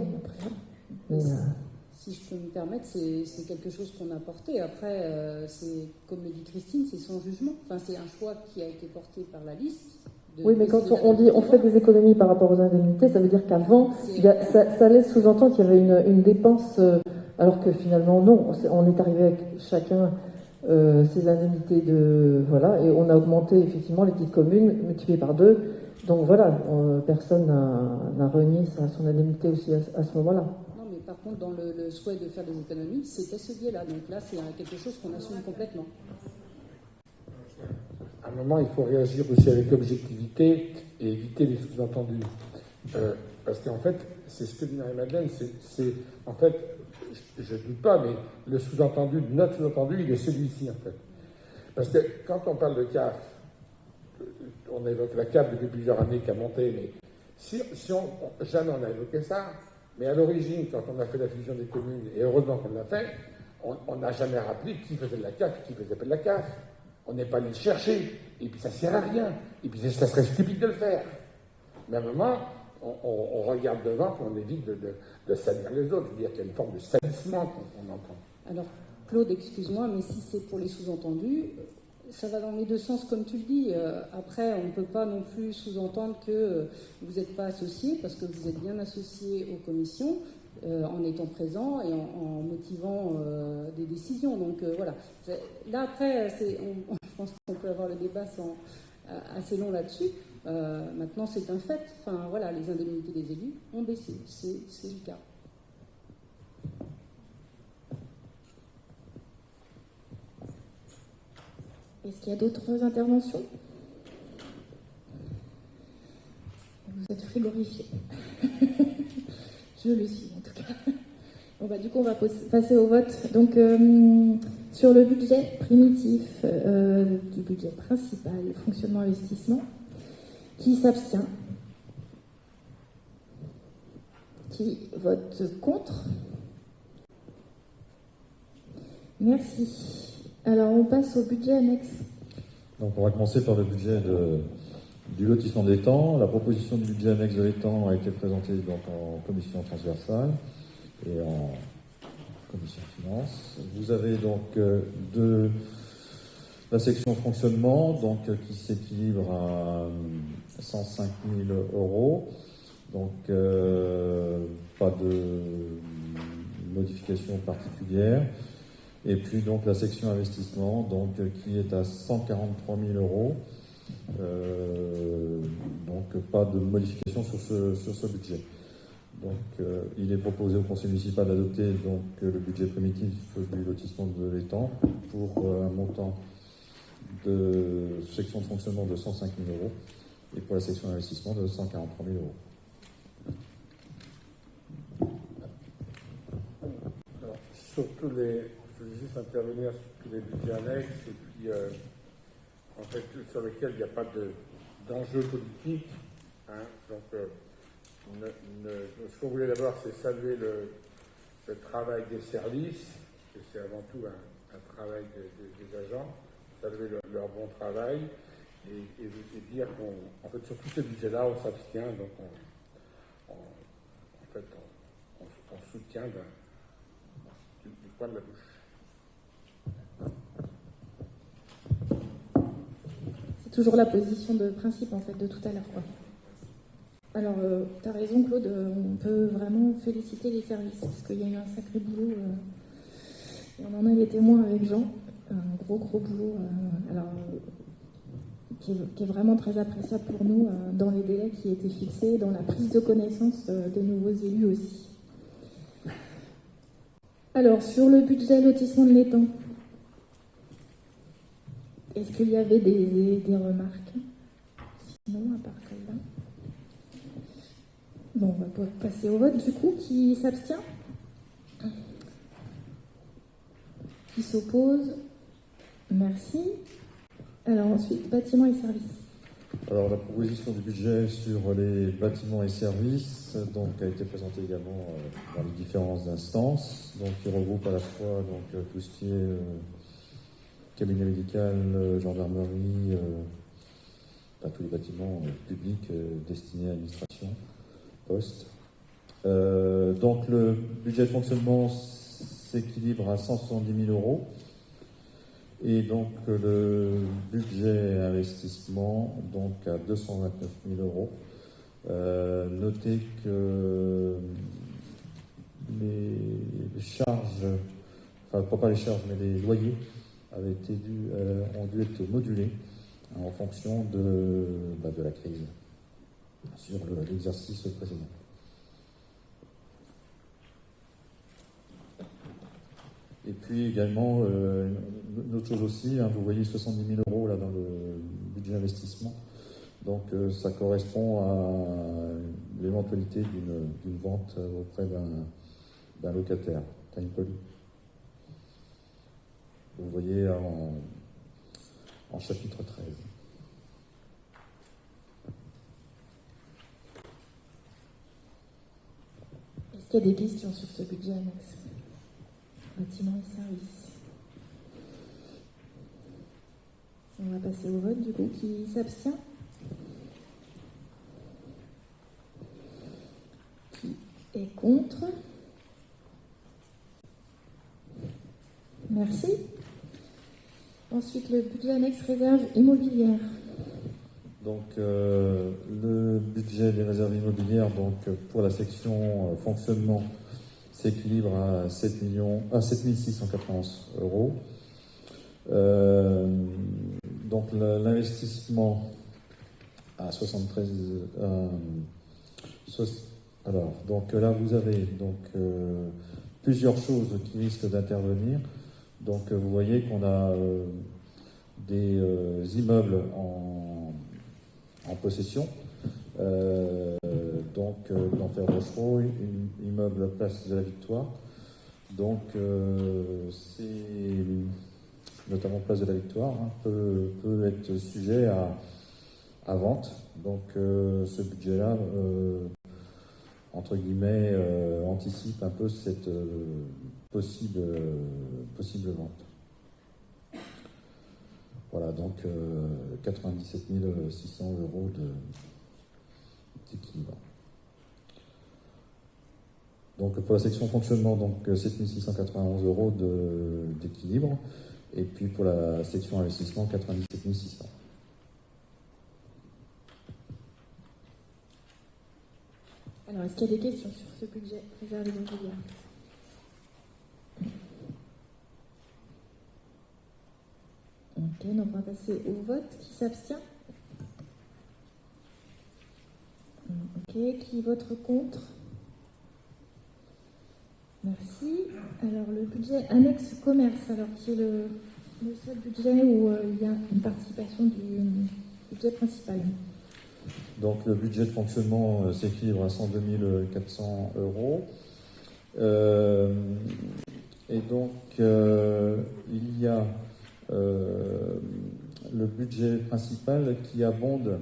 Si je peux me permettre, c'est quelque chose qu'on a porté. Après, c'est comme le dit Christine, c'est son jugement. Enfin, c'est un choix qui a été porté par la liste. Oui, mais quand on dit on fait des économies par rapport aux indemnités, ça veut dire qu'avant, ça laisse sous-entendre qu'il y avait une dépense, alors que finalement, non. On est arrivé avec chacun ses indemnités voilà, et on a augmenté effectivement les petites communes multipliées par 2. Donc voilà, personne n'a renié son indemnité aussi à ce moment-là. Non, mais par contre, dans le souhait de faire des économies, c'était ce biais-là. Donc là, c'est quelque chose qu'on assume complètement. À un moment, il faut réagir aussi avec objectivité et éviter les sous-entendus. Parce qu'en fait, c'est ce que dit Marie-Madeleine, en fait, je ne doute pas, mais le sous-entendu, notre sous-entendu, il est celui-ci, en fait. Parce que quand on parle de CAF, on évoque la CAF depuis plusieurs années qui a monté, mais jamais on a évoqué ça, mais à l'origine, quand on a fait la fusion des communes, et heureusement qu'on l'a fait, on n'a jamais rappelé qui faisait de la CAF et qui faisait pas de la CAF. On n'est pas allé le chercher, et puis ça ne sert à rien, et puis ça serait stupide de le faire. Mais à un moment, on regarde devant, puis on évite de salir les autres. Je veux dire qu'il y a une forme de salissement qu'on entend. Alors, Claude, excuse-moi, mais si c'est pour les sous-entendus, ça va dans les deux sens, comme tu le dis. Après, on ne peut pas non plus sous-entendre que vous n'êtes pas associé, parce que vous êtes bien associé aux commissions, en étant présent et en motivant des décisions. Donc voilà. Là, après, je pense qu'on peut avoir le débat assez long là-dessus. Maintenant, c'est un fait. Enfin, voilà, les indemnités des élus ont baissé. C'est le cas. Est-ce qu'il y a d'autres interventions? Vous êtes frigorifiés. Je le suis, en tout cas. Bon, bah, du coup, on va passer au vote. Donc, sur le budget primitif du budget principal, fonctionnement investissement, qui s'abstient? Qui vote contre? Merci. Alors, on passe au budget annexe. Donc, on va commencer par le budget du lotissement de l'étang. La proposition du budget annexe de l'étang a été présentée donc en commission transversale et commission finance. Vous avez donc la section fonctionnement, donc qui s'équilibre à 105 000 euros. Donc pas de modification particulière. Et puis donc la section investissement, donc qui est à 143 000 euros. Donc pas de modification sur ce budget. Donc il est proposé au conseil municipal d'adopter donc le budget primitif du lotissement de l'étang pour un montant de section de fonctionnement de 105 000 euros et pour la section d'investissement de 143 000 euros. Alors, je veux juste intervenir sur tous les budgets annexes et puis en fait sur lesquels il n'y a pas d'enjeu politique. Hein, donc ce qu'on voulait d'abord, c'est saluer le travail des services, que c'est avant tout un travail des agents, saluer leur bon travail et dire qu'en fait, sur tous ces budgets-là, on s'abstient, donc on soutient du coin de la bouche. C'est toujours la position de principe, en fait, de tout à l'heure, quoi. Alors, tu as raison, Claude, on peut vraiment féliciter les services, parce qu'il y a eu un sacré boulot, et on en a les témoins avec Jean, un gros boulot, qui est vraiment très appréciable pour nous, dans les délais qui étaient fixés, dans la prise de connaissance des nouveaux élus aussi. Alors, sur le budget lotissement de l'étang, est-ce qu'il y avait des remarques? Sinon, à part celle-là. Bon, on va pouvoir passer au vote, du coup. Qui s'abstient? Qui s'oppose? Merci. Alors ensuite, bâtiments et services. Alors la proposition du budget sur les bâtiments et services donc, a été présentée également dans les différentes instances. Donc il regroupe à la fois donc, tout ce qui est cabinet médical, gendarmerie, tous les bâtiments publics destinés à l'administration, poste. Donc le budget de fonctionnement s'équilibre à 170 000 euros. Et donc le budget investissement donc à 229 000 euros. Notez que les charges, enfin pas les charges, mais les loyers ont dû être modulés en fonction de la crise sur l'exercice précédent. Et puis également, une autre chose aussi, vous voyez 70 000 euros là, dans le budget investissement. Donc ça correspond à l'éventualité d'une vente auprès d'un locataire, Time Poly. Vous voyez en chapitre 13. Est-ce qu'il y a des questions sur ce budget annexe? Bâtiments et services. On va passer au vote, du coup. Qui s'abstient? Qui est contre? Merci. Ensuite, le budget annexe réserve immobilière. Donc, le budget des réserves immobilières, donc, pour la section fonctionnement, s'équilibre à 7 691 euros. Donc l'investissement à 73. Alors, donc là vous avez donc plusieurs choses qui risquent d'intervenir. Donc vous voyez qu'on a des immeubles en possession. Donc l'Enfer Rochereau, immeuble Place de la Victoire. Donc c'est notamment Place de la Victoire peut être sujet à vente. Donc ce budget-là, entre guillemets, anticipe un peu cette possible vente. Voilà, donc 97 600 euros d'équilibre. Donc pour la section fonctionnement, donc 7 691 € d'équilibre. Et puis pour la section investissement, 97 600. Alors, est-ce qu'il y a des questions sur ce budget réservé immobilière? Ok, donc on va passer au vote. Qui s'abstient? Ok, qui vote contre? Merci. Alors, le budget annexe commerce, alors qui est le seul budget où il y a une participation du budget principal. Donc le budget de fonctionnement s'équilibre à 102 400 €. Et donc il y a le budget principal qui abonde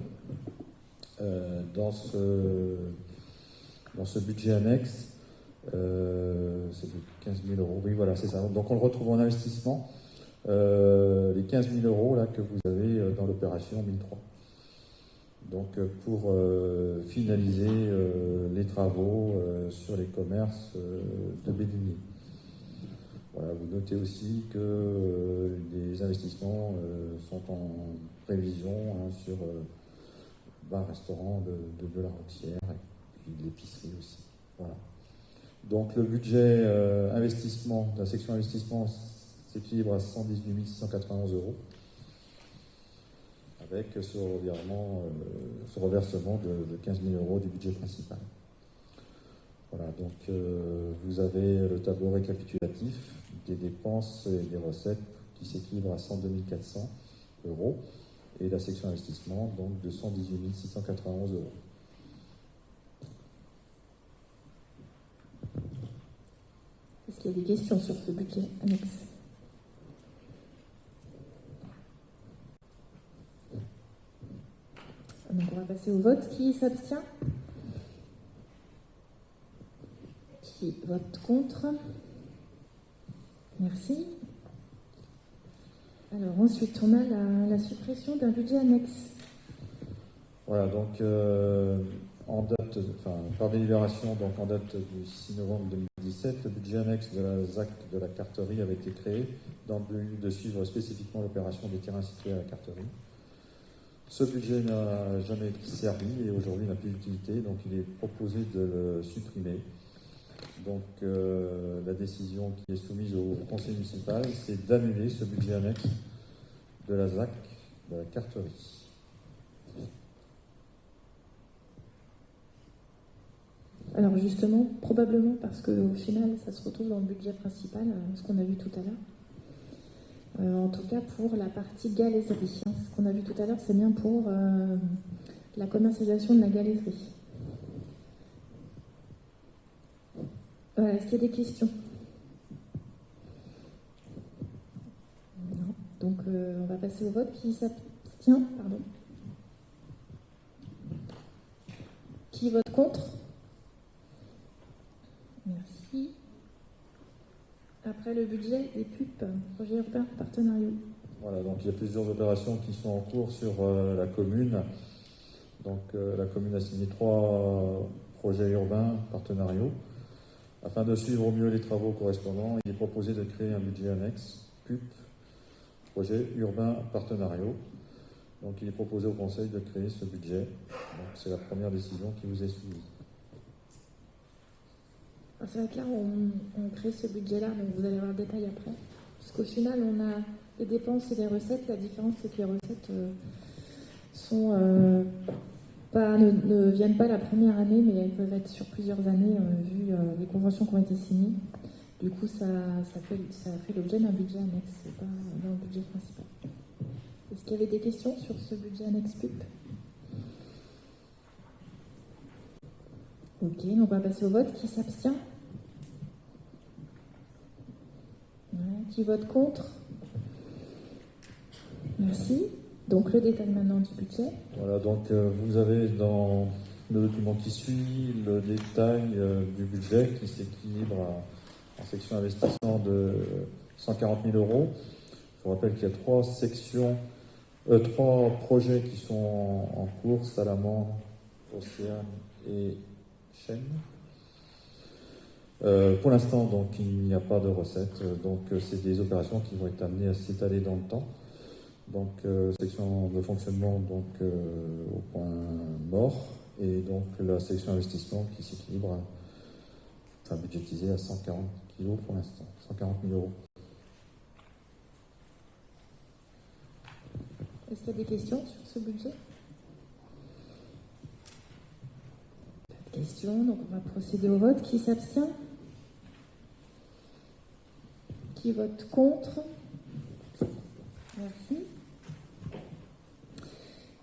dans ce budget annexe. C'est de 15 000 €. Oui, voilà, c'est ça. Donc on le retrouve en investissement, les 15 000 € là, que vous avez dans l'opération 1003. Donc pour finaliser les travaux sur les commerces de Béligny. Voilà, vous notez aussi que les investissements sont en prévision sur bar, restaurant de la Roxière et puis l'épicerie aussi. Voilà. Donc le budget investissement, la section investissement s'équilibre à 118 691 €, avec ce reversement de 15 000 € du budget principal. Voilà, donc vous avez le tableau récapitulatif des dépenses et des recettes qui s'équilibre à 102 400 € et la section investissement donc de 118 691 €. Est-ce qu'il y a des questions sur ce budget annexe? Donc on va passer au vote. Qui s'abstient? Qui vote contre? Merci. Alors ensuite, on a la suppression d'un budget annexe. Voilà, donc par délibération, donc en date du 6 novembre 2017, le budget annexe de la ZAC de la carterie avait été créé dans le but de suivre spécifiquement l'opération des terrains situés à la carterie. Ce budget n'a jamais servi et aujourd'hui n'a plus d'utilité, donc il est proposé de le supprimer. Donc la décision qui est soumise au conseil municipal, c'est d'annuler ce budget annexe de la ZAC de la carterie. Alors justement, probablement parce qu'au final, ça se retrouve dans le budget principal, ce qu'on a vu tout à l'heure. En tout cas, pour la partie galaiserie. Ce qu'on a vu tout à l'heure, c'est bien pour la commercialisation de la galaiserie. Voilà, est-ce qu'il y a des questions? Non. Donc, on va passer au vote. Qui s'abstient? Pardon. Qui vote contre? Merci. Après le budget des PUP, projets urbains partenariaux. Voilà, donc il y a plusieurs opérations qui sont en cours sur la commune. Donc la commune a signé 3 projets urbains partenariaux. Afin de suivre au mieux les travaux correspondants, il est proposé de créer un budget annexe, PUP, projet urbain partenariaux. Donc il est proposé au Conseil de créer ce budget. Donc c'est la première décision qui vous est soumise. C'est vrai que là, on crée ce budget-là, donc vous allez avoir le détail après. Parce qu'au final, on a les dépenses et les recettes. La différence, c'est que les recettes ne viennent pas la première année, mais elles peuvent être sur plusieurs années, vu les conventions qui ont été signées. Du coup, ça fait l'objet d'un budget annexe, c'est pas dans le budget principal. Est-ce qu'il y avait des questions sur ce budget annexe PUP? Ok, donc on va passer au vote. Qui s'abstient? Qui vote contre? Merci. Donc le détail maintenant du budget. Voilà, donc vous avez dans le document qui suit le détail du budget qui s'équilibre en section investissement de 140 000 €. Je vous rappelle qu'il y a 3 projets qui sont en cours, Salamandre, Océane et Chêne. Pour l'instant, donc, il n'y a pas de recettes, donc c'est des opérations qui vont être amenées à s'étaler dans le temps. Donc, section de fonctionnement donc, au point mort, et donc la section investissement qui s'équilibre, enfin budgétisée à 140 kilos pour l'instant, 140 000 euros. Est-ce qu'il y a des questions sur ce budget? Pas de questions, donc on va procéder au vote. Qui s'abstient? Qui vote contre? Merci.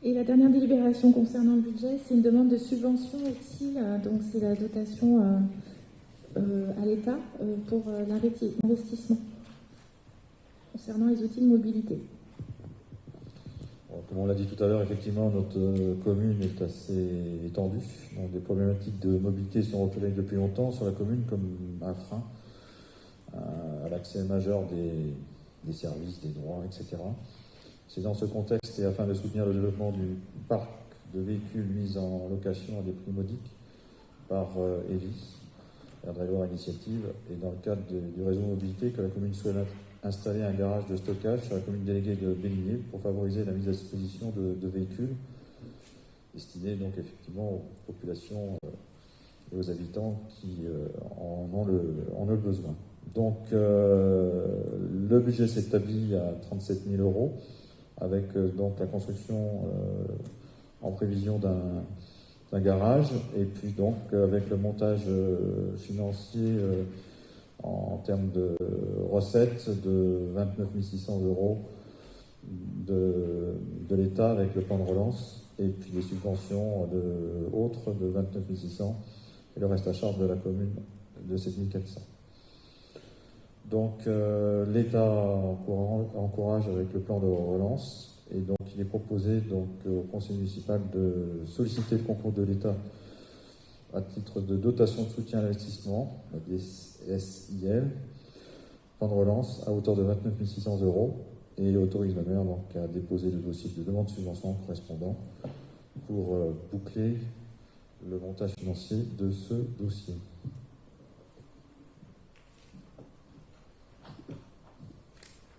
Et la dernière délibération concernant le budget, c'est une demande de subvention utile, donc c'est la dotation à l'État pour l'investissement concernant les outils de mobilité. Comme on l'a dit tout à l'heure, effectivement, notre commune est assez étendue. Donc, des problématiques de mobilité sont repérées depuis longtemps sur la commune comme un frein à l'accès majeur des services, des droits, etc. C'est dans ce contexte et afin de soutenir le développement du parc de véhicules mis en location à des prix modiques par EVI, Air Driver Initiative, et dans le cadre du réseau mobilité que la commune souhaite installer un garage de stockage sur la commune déléguée de Béligné pour favoriser la mise à disposition de véhicules destinés donc effectivement aux populations et aux habitants qui en ont le besoin. Donc le budget s'établit à 37 000 euros avec donc la construction en prévision d'un garage et puis donc avec le montage financier en termes de recettes de 29 600 euros de l'État avec le plan de relance et puis des subventions autres de 29 600 et le reste à charge de la commune de 7 400. Donc l'État encourage avec le plan de relance et donc il est proposé donc au conseil municipal de solliciter le concours de l'État à titre de dotation de soutien à l'investissement, la DSIL, plan de relance à hauteur de 29 600 euros et autorise le maire donc à déposer le dossier de demande de subvention correspondant pour boucler le montage financier de ce dossier.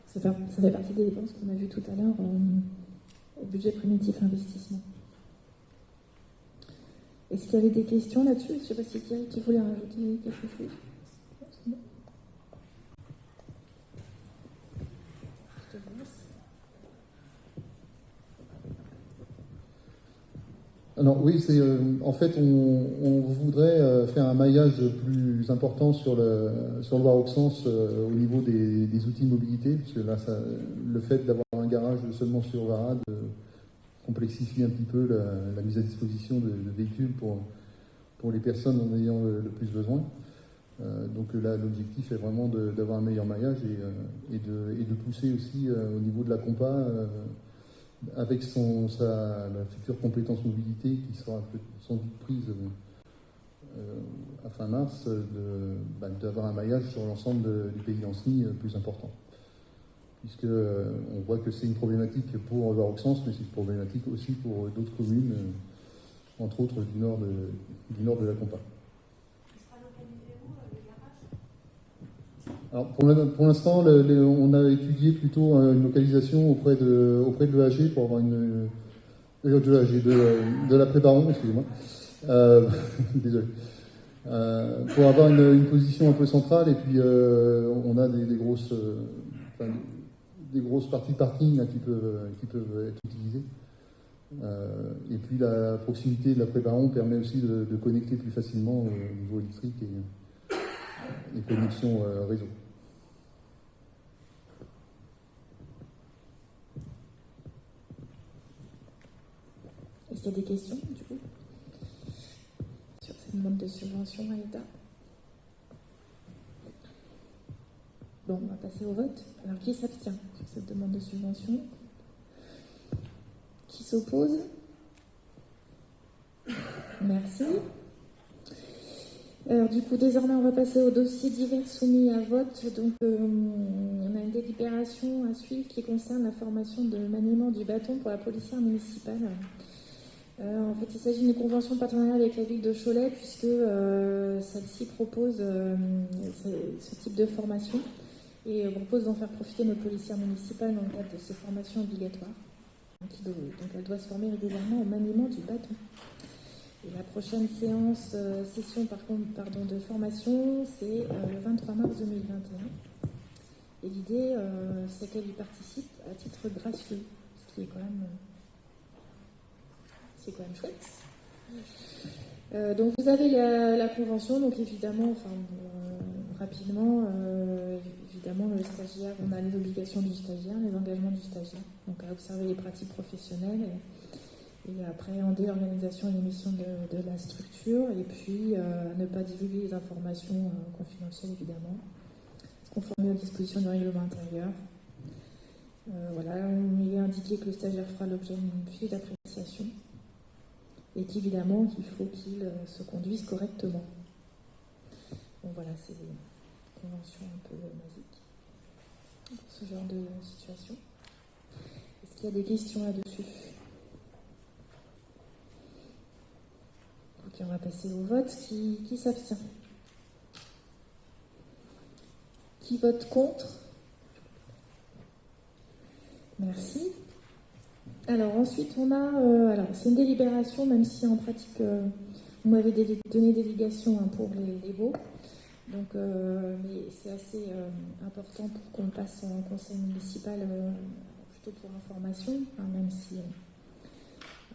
Ça fait partie des dépenses qu'on a vues tout à l'heure au budget primitif investissement. Est-ce qu'il y avait des questions là-dessus? Je ne sais pas si Thierry qui voulait rajouter quelque chose. C'est bon. Je te laisse. Alors oui, c'est en fait on voudrait faire un maillage plus important sur le Loire-Auxances au niveau des outils de mobilité, parce que là le fait d'avoir un garage seulement sur Varade complexifie un petit peu la mise à disposition de véhicules pour les personnes en ayant le plus besoin. Donc là l'objectif est vraiment d'avoir un meilleur maillage et de pousser aussi au niveau de la compa avec la future compétence mobilité qui sera sans doute prise à fin mars, d'avoir un maillage sur l'ensemble du pays d'Ancenis plus important. Puisque on voit que c'est une problématique pour Loire-Auxances, mais c'est une problématique aussi pour d'autres communes, entre autres du nord de la Compa. Alors pour l'instant, on a étudié plutôt une localisation auprès de l'EAG pour avoir de la Prébaron, excusez-moi. Désolé. Pour avoir une position un peu centrale et puis on a des grosses parties parking là, qui peuvent être utilisées. Et puis la proximité de la Prébaron permet aussi de connecter plus facilement au niveau électrique et les connexions réseau. Est-ce qu'il y a des questions, du coup, sur cette demande de subvention à l'État? Bon, on va passer au vote. Alors, qui s'abstient sur cette demande de subvention? Qui s'oppose? Merci. Alors, du coup, désormais, on va passer au dossier divers soumis à vote. Donc, on a une délibération à suivre qui concerne la formation de maniement du bâton pour la policière municipale. En fait, il s'agit d'une convention partenariale avec la ville de Cholet, puisque celle-ci propose ce type de formation et propose d'en faire profiter nos policières municipales dans le cadre de ces formations obligatoires. Donc elle doit se former régulièrement au maniement du bâton. Et la prochaine session de formation, c'est le 23 mars 2021. Et l'idée, c'est qu'elle y participe à titre gratuit, ce qui est quand même... C'est quand même chouette. Donc vous avez la convention, donc évidemment, rapidement, évidemment le stagiaire, on a les obligations du stagiaire, les engagements du stagiaire, donc à observer les pratiques professionnelles et à appréhender l'organisation et les missions de la structure, et puis à ne pas divulguer les informations confidentielles évidemment, se conformer aux dispositions du règlement intérieur. Voilà, il est indiqué que le stagiaire fera l'objet d'une fiche d'appréciation. Et qu'évidemment qu'il faut qu'il se conduise correctement. Bon voilà, c'est une convention un peu magique pour ce genre de situation. Est-ce qu'il y a des questions là-dessus? Ok, on va passer au vote. Qui s'abstient? Qui vote contre? Merci. Alors ensuite on a, c'est une délibération, même si en pratique vous m'avez donné délégation pour les baux, donc mais c'est assez important pour qu'on passe en conseil municipal plutôt pour information, même si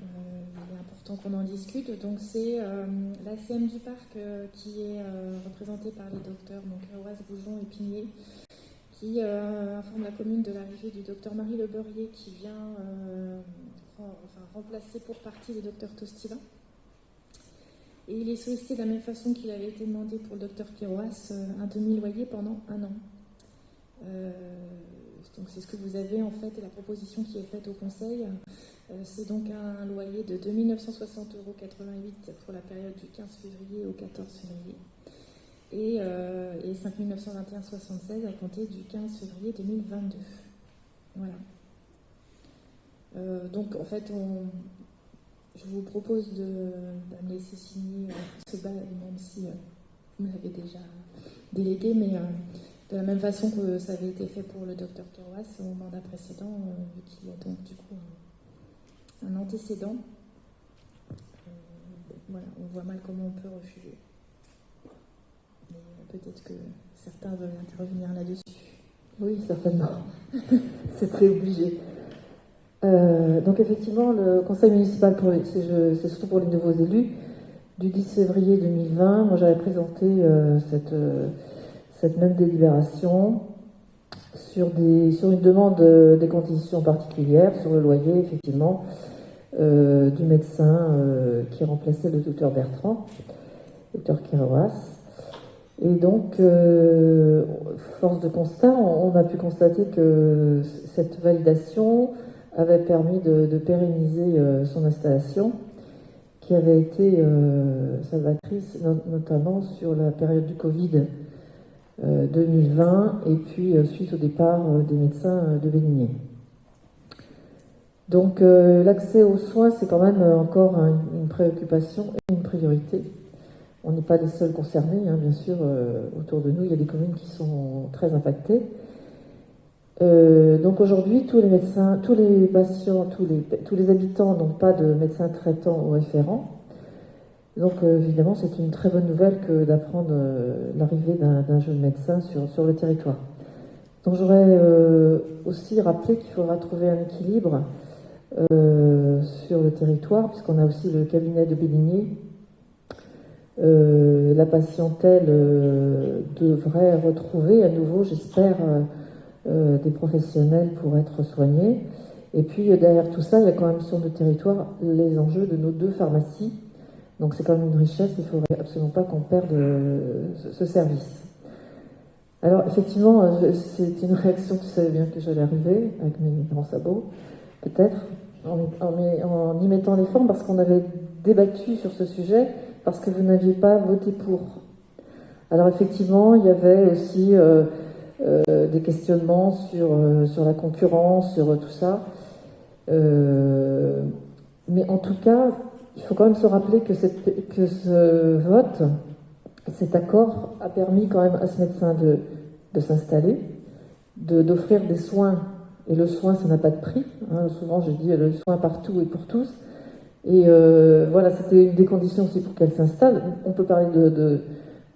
il est important qu'on en discute. Donc c'est l'ACM du parc qui est représentée par les docteurs Heroise, Boujon et Pigné, qui informe la commune de l'arrivée du docteur Marie Le Beurrier qui vient remplacer pour partie le docteur Tostila. Et il est sollicité de la même façon qu'il avait été demandé pour le docteur Kéroas, un demi-loyer pendant 1 an. Donc c'est ce que vous avez en fait, et la proposition qui est faite au conseil, c'est donc un loyer de 2 960,88 € pour la période du 15 février au 14 février. Et 5 921,76 à compter du 15 février 2022. Voilà. Donc en fait, je vous propose de me laisser signer ce bail, même si vous l'avez déjà délégué, mais de la même façon que ça avait été fait pour le docteur Kéroas au mandat précédent, vu qu'il y a donc du coup un antécédent. Voilà, on voit mal comment on peut refuser. Mais peut-être que certains veulent intervenir là-dessus. Oui, certainement. C'est très obligé. Donc effectivement, le conseil municipal, c'est surtout pour les nouveaux élus, du 10 février 2020, moi j'avais présenté cette même délibération sur une demande des conditions particulières, sur le loyer, effectivement, du médecin qui remplaçait le docteur Bertrand, docteur Kéroas. Et donc, force de constat, on a pu constater que cette validation avait permis de pérenniser son installation, qui avait été salvatrice, notamment sur la période du Covid 2020, et puis suite au départ des médecins de Béligné. Donc, l'accès aux soins, c'est quand même encore une préoccupation et une priorité. On n'est pas les seuls concernés, bien sûr, autour de nous, il y a des communes qui sont très impactées. Donc aujourd'hui, tous les médecins, tous les patients, tous les habitants n'ont pas de médecin traitant ou référent. Donc évidemment, c'est une très bonne nouvelle que d'apprendre l'arrivée d'un jeune médecin sur le territoire. Donc j'aurais aussi rappelé qu'il faudra trouver un équilibre sur le territoire, puisqu'on a aussi le cabinet de Béligné. La patientèle devrait retrouver à nouveau, j'espère, des professionnels pour être soignés. Et puis derrière tout ça, il y a quand même sur le territoire les enjeux de nos 2 pharmacies. Donc c'est quand même une richesse, il ne faudrait absolument pas qu'on perde ce service. Alors effectivement, c'est une réaction, tu savais bien que j'allais arriver avec mes grands sabots, peut-être, en y mettant les formes, parce qu'on avait débattu sur ce sujet, parce que vous n'aviez pas voté pour. Alors effectivement, il y avait aussi des questionnements sur la concurrence, sur tout ça. Mais en tout cas, il faut quand même se rappeler que ce vote, cet accord a permis quand même à ce médecin de s'installer, d'offrir des soins, et le soin, ça n'a pas de prix. Hein, souvent, je dis le soin partout et pour tous. Et voilà, c'était une des conditions aussi pour qu'elle s'installe. On peut parler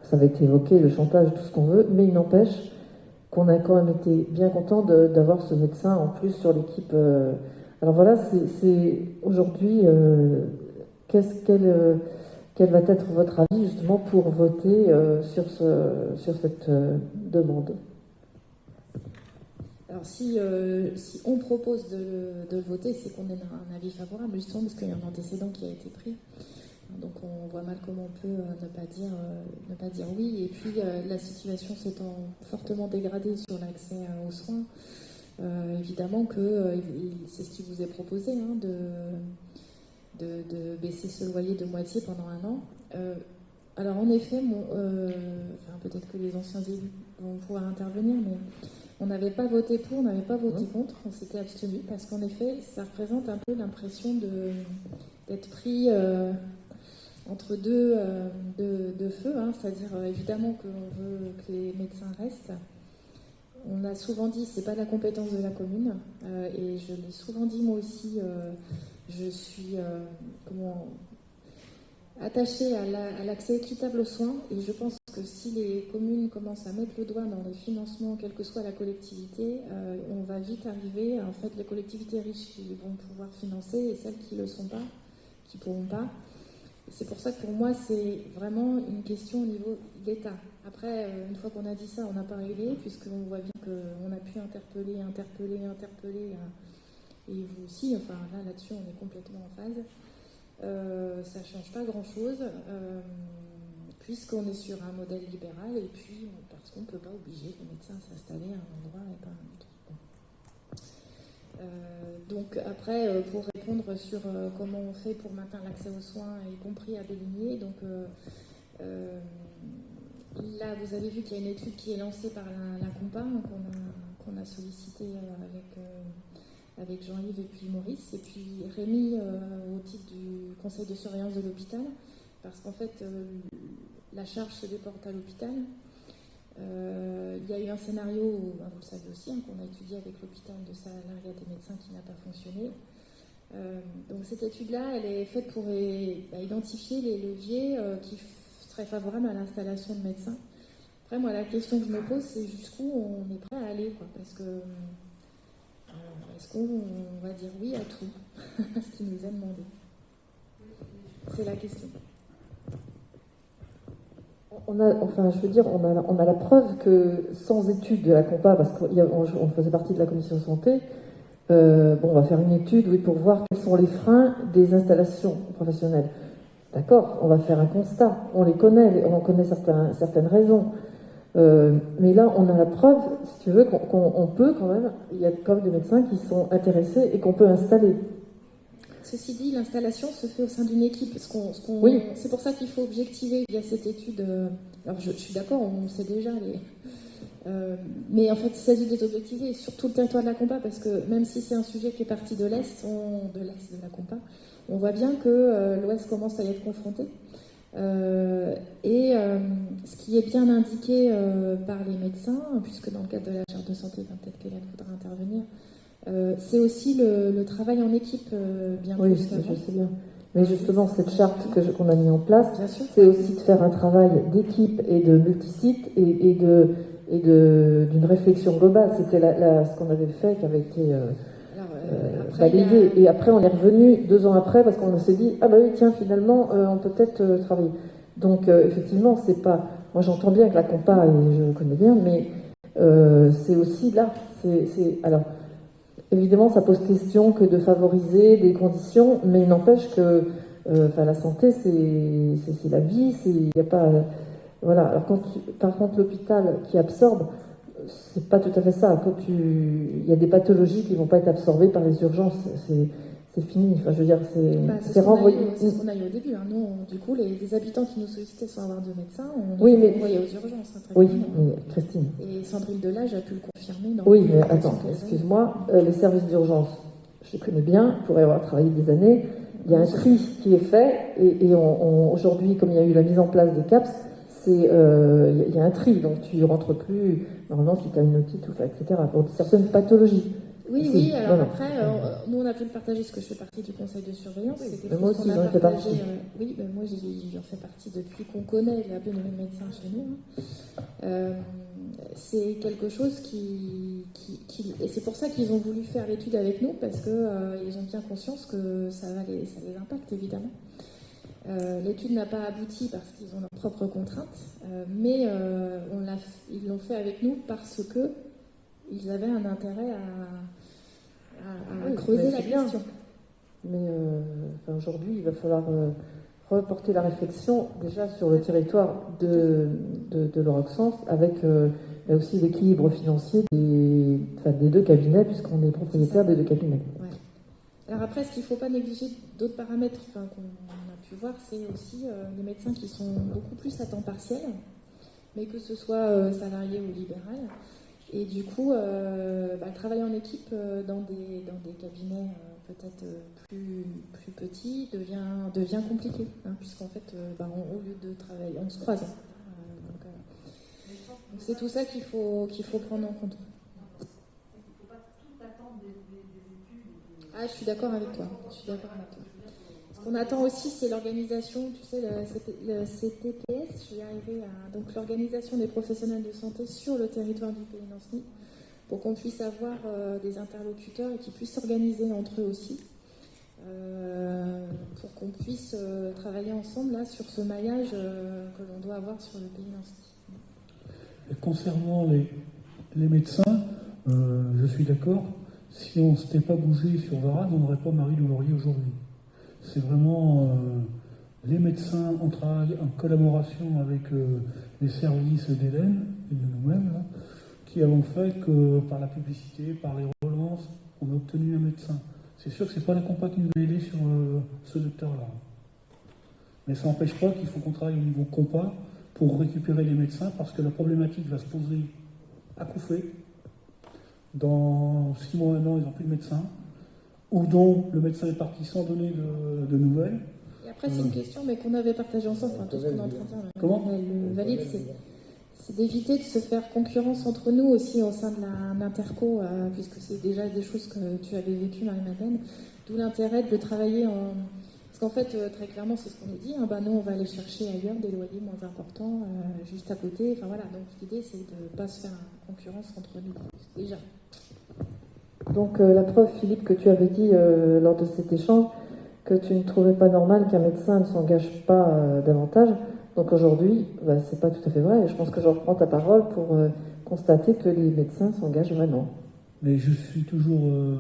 ça avait été évoqué, le chantage, tout ce qu'on veut, mais il n'empêche qu'on a quand même été bien content d'avoir ce médecin en plus sur l'équipe. Alors voilà, c'est aujourd'hui, quel va être votre avis justement pour voter sur cette demande? Alors si on propose de le voter, c'est qu'on ait un avis favorable, justement, parce qu'il y a un antécédent qui a été pris. Donc on voit mal comment on peut ne pas dire oui. Et puis la situation s'étant fortement dégradée sur l'accès aux soins, évidemment que c'est ce qui vous est proposé, hein, de baisser ce loyer de moitié pendant 1 an. Alors en effet, peut-être que les anciens élus vont pouvoir intervenir, mais on n'avait pas voté pour, on n'avait pas voté contre, on s'était abstenu, parce qu'en effet, ça représente un peu l'impression d'être pris entre deux feux, hein, c'est-à-dire évidemment qu'on veut que les médecins restent. On a souvent dit c'est pas la compétence de la commune, et je l'ai souvent dit moi aussi, je suis attachée à l'accès équitable aux soins, et je pense que si les communes commencent à mettre le doigt dans les financements, quelle que soit la collectivité, on va vite arriver, en fait, les collectivités riches qui vont pouvoir financer et celles qui ne le sont pas, qui ne pourront pas. C'est pour ça que pour moi, c'est vraiment une question au niveau de l'État. Après, une fois qu'on a dit ça, on n'a pas réglé, puisqu'on voit bien qu'on a pu interpeller, et vous aussi, enfin là-dessus, on est complètement en phase. Ça ne change pas grand-chose, puisqu'on est sur un modèle libéral, et puis parce qu'on ne peut pas obliger les médecins à s'installer à un endroit et pas à un autre. Donc après, pour répondre sur comment on fait pour maintenir l'accès aux soins, y compris à Béligné, donc là vous avez vu qu'il y a une étude qui est lancée par la Compa, qu'on a sollicité avec Jean-Yves et puis Maurice, et puis Rémi au titre du conseil de surveillance de l'hôpital, parce qu'en fait la charge se déporte à l'hôpital. Il y a eu un scénario, vous le savez aussi, hein, qu'on a étudié avec l'hôpital de salariat des médecins qui n'a pas fonctionné. Donc cette étude-là, elle est faite pour identifier les leviers qui seraient favorables à l'installation de médecins. Après, moi, la question que je me pose, c'est jusqu'où on est prêt à aller, quoi, parce que est-ce qu'on va dire oui à tout, à ce qui nous est demandé? C'est la question. On a la preuve que sans étude de la Compa, parce qu'on faisait partie de la commission santé, on va faire une étude, oui, pour voir quels sont les freins des installations professionnelles. D'accord, on va faire un constat, on les connaît, on connaît certaines raisons. Mais là, on a la preuve, si tu veux, qu'on peut quand même, il y a quand même des médecins qui sont intéressés et qu'on peut installer. Ceci dit, l'installation se fait au sein d'une équipe. Oui. C'est pour ça qu'il faut objectiver via cette étude. Alors je suis d'accord, on sait déjà. Mais en fait, il s'agit d'être objectivé sur tout le territoire de la Compa, parce que même si c'est un sujet qui est parti de l'Est, de la Compa, on voit bien que l'Ouest commence à y être confronté. Ce qui est bien indiqué par les médecins, puisque dans le cadre de la charte de santé, peut-être qu'Hélène voudra intervenir, c'est aussi le travail en équipe bien oui, plus qu'avant. Je sais bien. Mais justement, cette charte qu'on a mise en place, c'est aussi de faire un travail d'équipe et de multisite et d'une réflexion globale. C'était ce qu'on avait fait, qui avait été balayé. Et après, on est revenu 2 ans après, parce qu'on s'est dit, ah bah oui, tiens, finalement, on peut peut-être travailler. Donc, effectivement, c'est pas... Moi, j'entends bien que la Compa, et je connais bien, mais c'est aussi là. Alors, évidemment, ça pose question que de favoriser des conditions, mais il n'empêche que la santé, c'est la vie, il n'y a pas... Voilà. Alors, par contre, l'hôpital qui absorbe, c'est pas tout à fait ça. Il y a des pathologies qui ne vont pas être absorbées par les urgences. C'est fini. Enfin, je veux dire, c'est renvoyé. C'est ce qu'on a eu au début. Hein. Nous, du coup, les habitants qui nous sollicitaient sans avoir de médecin, on les envoyait aux urgences. Hein, oui, mais Christine. Et Sandrine Delage a pu le confirmer. Oui, mais attends, excuse-moi. Les services d'urgence, je les connais bien, pour y avoir travaillé des années. il y a un tri qui est fait, et aujourd'hui, comme il y a eu la mise en place des CAPS, il y a un tri, donc tu ne rentres plus, normalement, si tu as une otite, etc., pour certaines pathologies. Oui, alors après, nous on a pu le partager parce que je fais partie du conseil de surveillance. C'est quelque chose qu'on a partagé. Oui, moi j'en fais partie depuis qu'on connaît la pénurie de médecins chez nous. C'est quelque chose et c'est pour ça qu'ils ont voulu faire l'étude avec nous, parce qu'ils ont bien conscience que ça les impacte évidemment. L'étude n'a pas abouti parce qu'ils ont leurs propres contraintes, mais ils l'ont fait avec nous parce que ils avaient un intérêt à creuser la question. Mais aujourd'hui, il va falloir reporter la réflexion déjà sur le territoire de l'Oroxens, avec aussi l'équilibre financier des deux cabinets, puisqu'on est propriétaire des deux cabinets. Ouais. Alors après, ce qu'il ne faut pas négliger d'autres paramètres qu'on a pu voir, c'est aussi les médecins qui sont beaucoup plus à temps partiel, mais que ce soit salarié ou libéral. Et du coup, travailler en équipe dans des cabinets peut-être plus petits devient compliqué, puisqu'en fait, au lieu de travailler, on se croise. Donc c'est tout ça qu'il faut prendre en compte. Il ne faut pas tout attendre des études. Ah, je suis d'accord avec toi. Ce qu'on attend aussi, c'est l'organisation, tu sais, le CTPS, je vais arriver à donc l'organisation des professionnels de santé sur le territoire du Pays Nancy, pour qu'on puisse avoir des interlocuteurs et qu'ils puissent s'organiser entre eux aussi, pour qu'on puisse travailler ensemble là sur ce maillage que l'on doit avoir sur le Pays Nancy. Et concernant les médecins, je suis d'accord, si on ne s'était pas bougé sur Varane, on n'aurait pas Marie Lelourier aujourd'hui. C'est vraiment les médecins en travail, en collaboration avec les services d'Hélène et de nous-mêmes, là, qui avons fait que par la publicité, par les relances, on a obtenu un médecin. C'est sûr que ce n'est pas la compas qui nous a aidés sur ce docteur-là. Mais ça n'empêche pas qu'il faut qu'on travaille au niveau compas pour récupérer les médecins, parce que la problématique va se poser à coup fait. Dans 6 mois, 1 an, ils n'ont plus de médecin. Ou dont le médecin est parti sans donner de nouvelles. Et après, c'est une question, mais qu'on avait partagé ensemble, tout ce qu'on est en train de dire. Comment le valide, c'est d'éviter de se faire concurrence entre nous aussi au sein de l'Interco, puisque c'est déjà des choses que tu avais vécues, Marie-Madeleine, d'où l'intérêt de travailler en... Parce qu'en fait, très clairement, c'est ce qu'on nous dit, nous, on va aller chercher ailleurs des loyers moins importants, juste à côté, donc l'idée, c'est de ne pas se faire concurrence entre nous, déjà. Donc la preuve, Philippe, que tu avais dit lors de cet échange, que tu ne trouvais pas normal qu'un médecin ne s'engage pas davantage. Donc aujourd'hui, c'est pas tout à fait vrai. Je pense que je reprends ta parole pour constater que les médecins s'engagent vraiment. Mais je suis toujours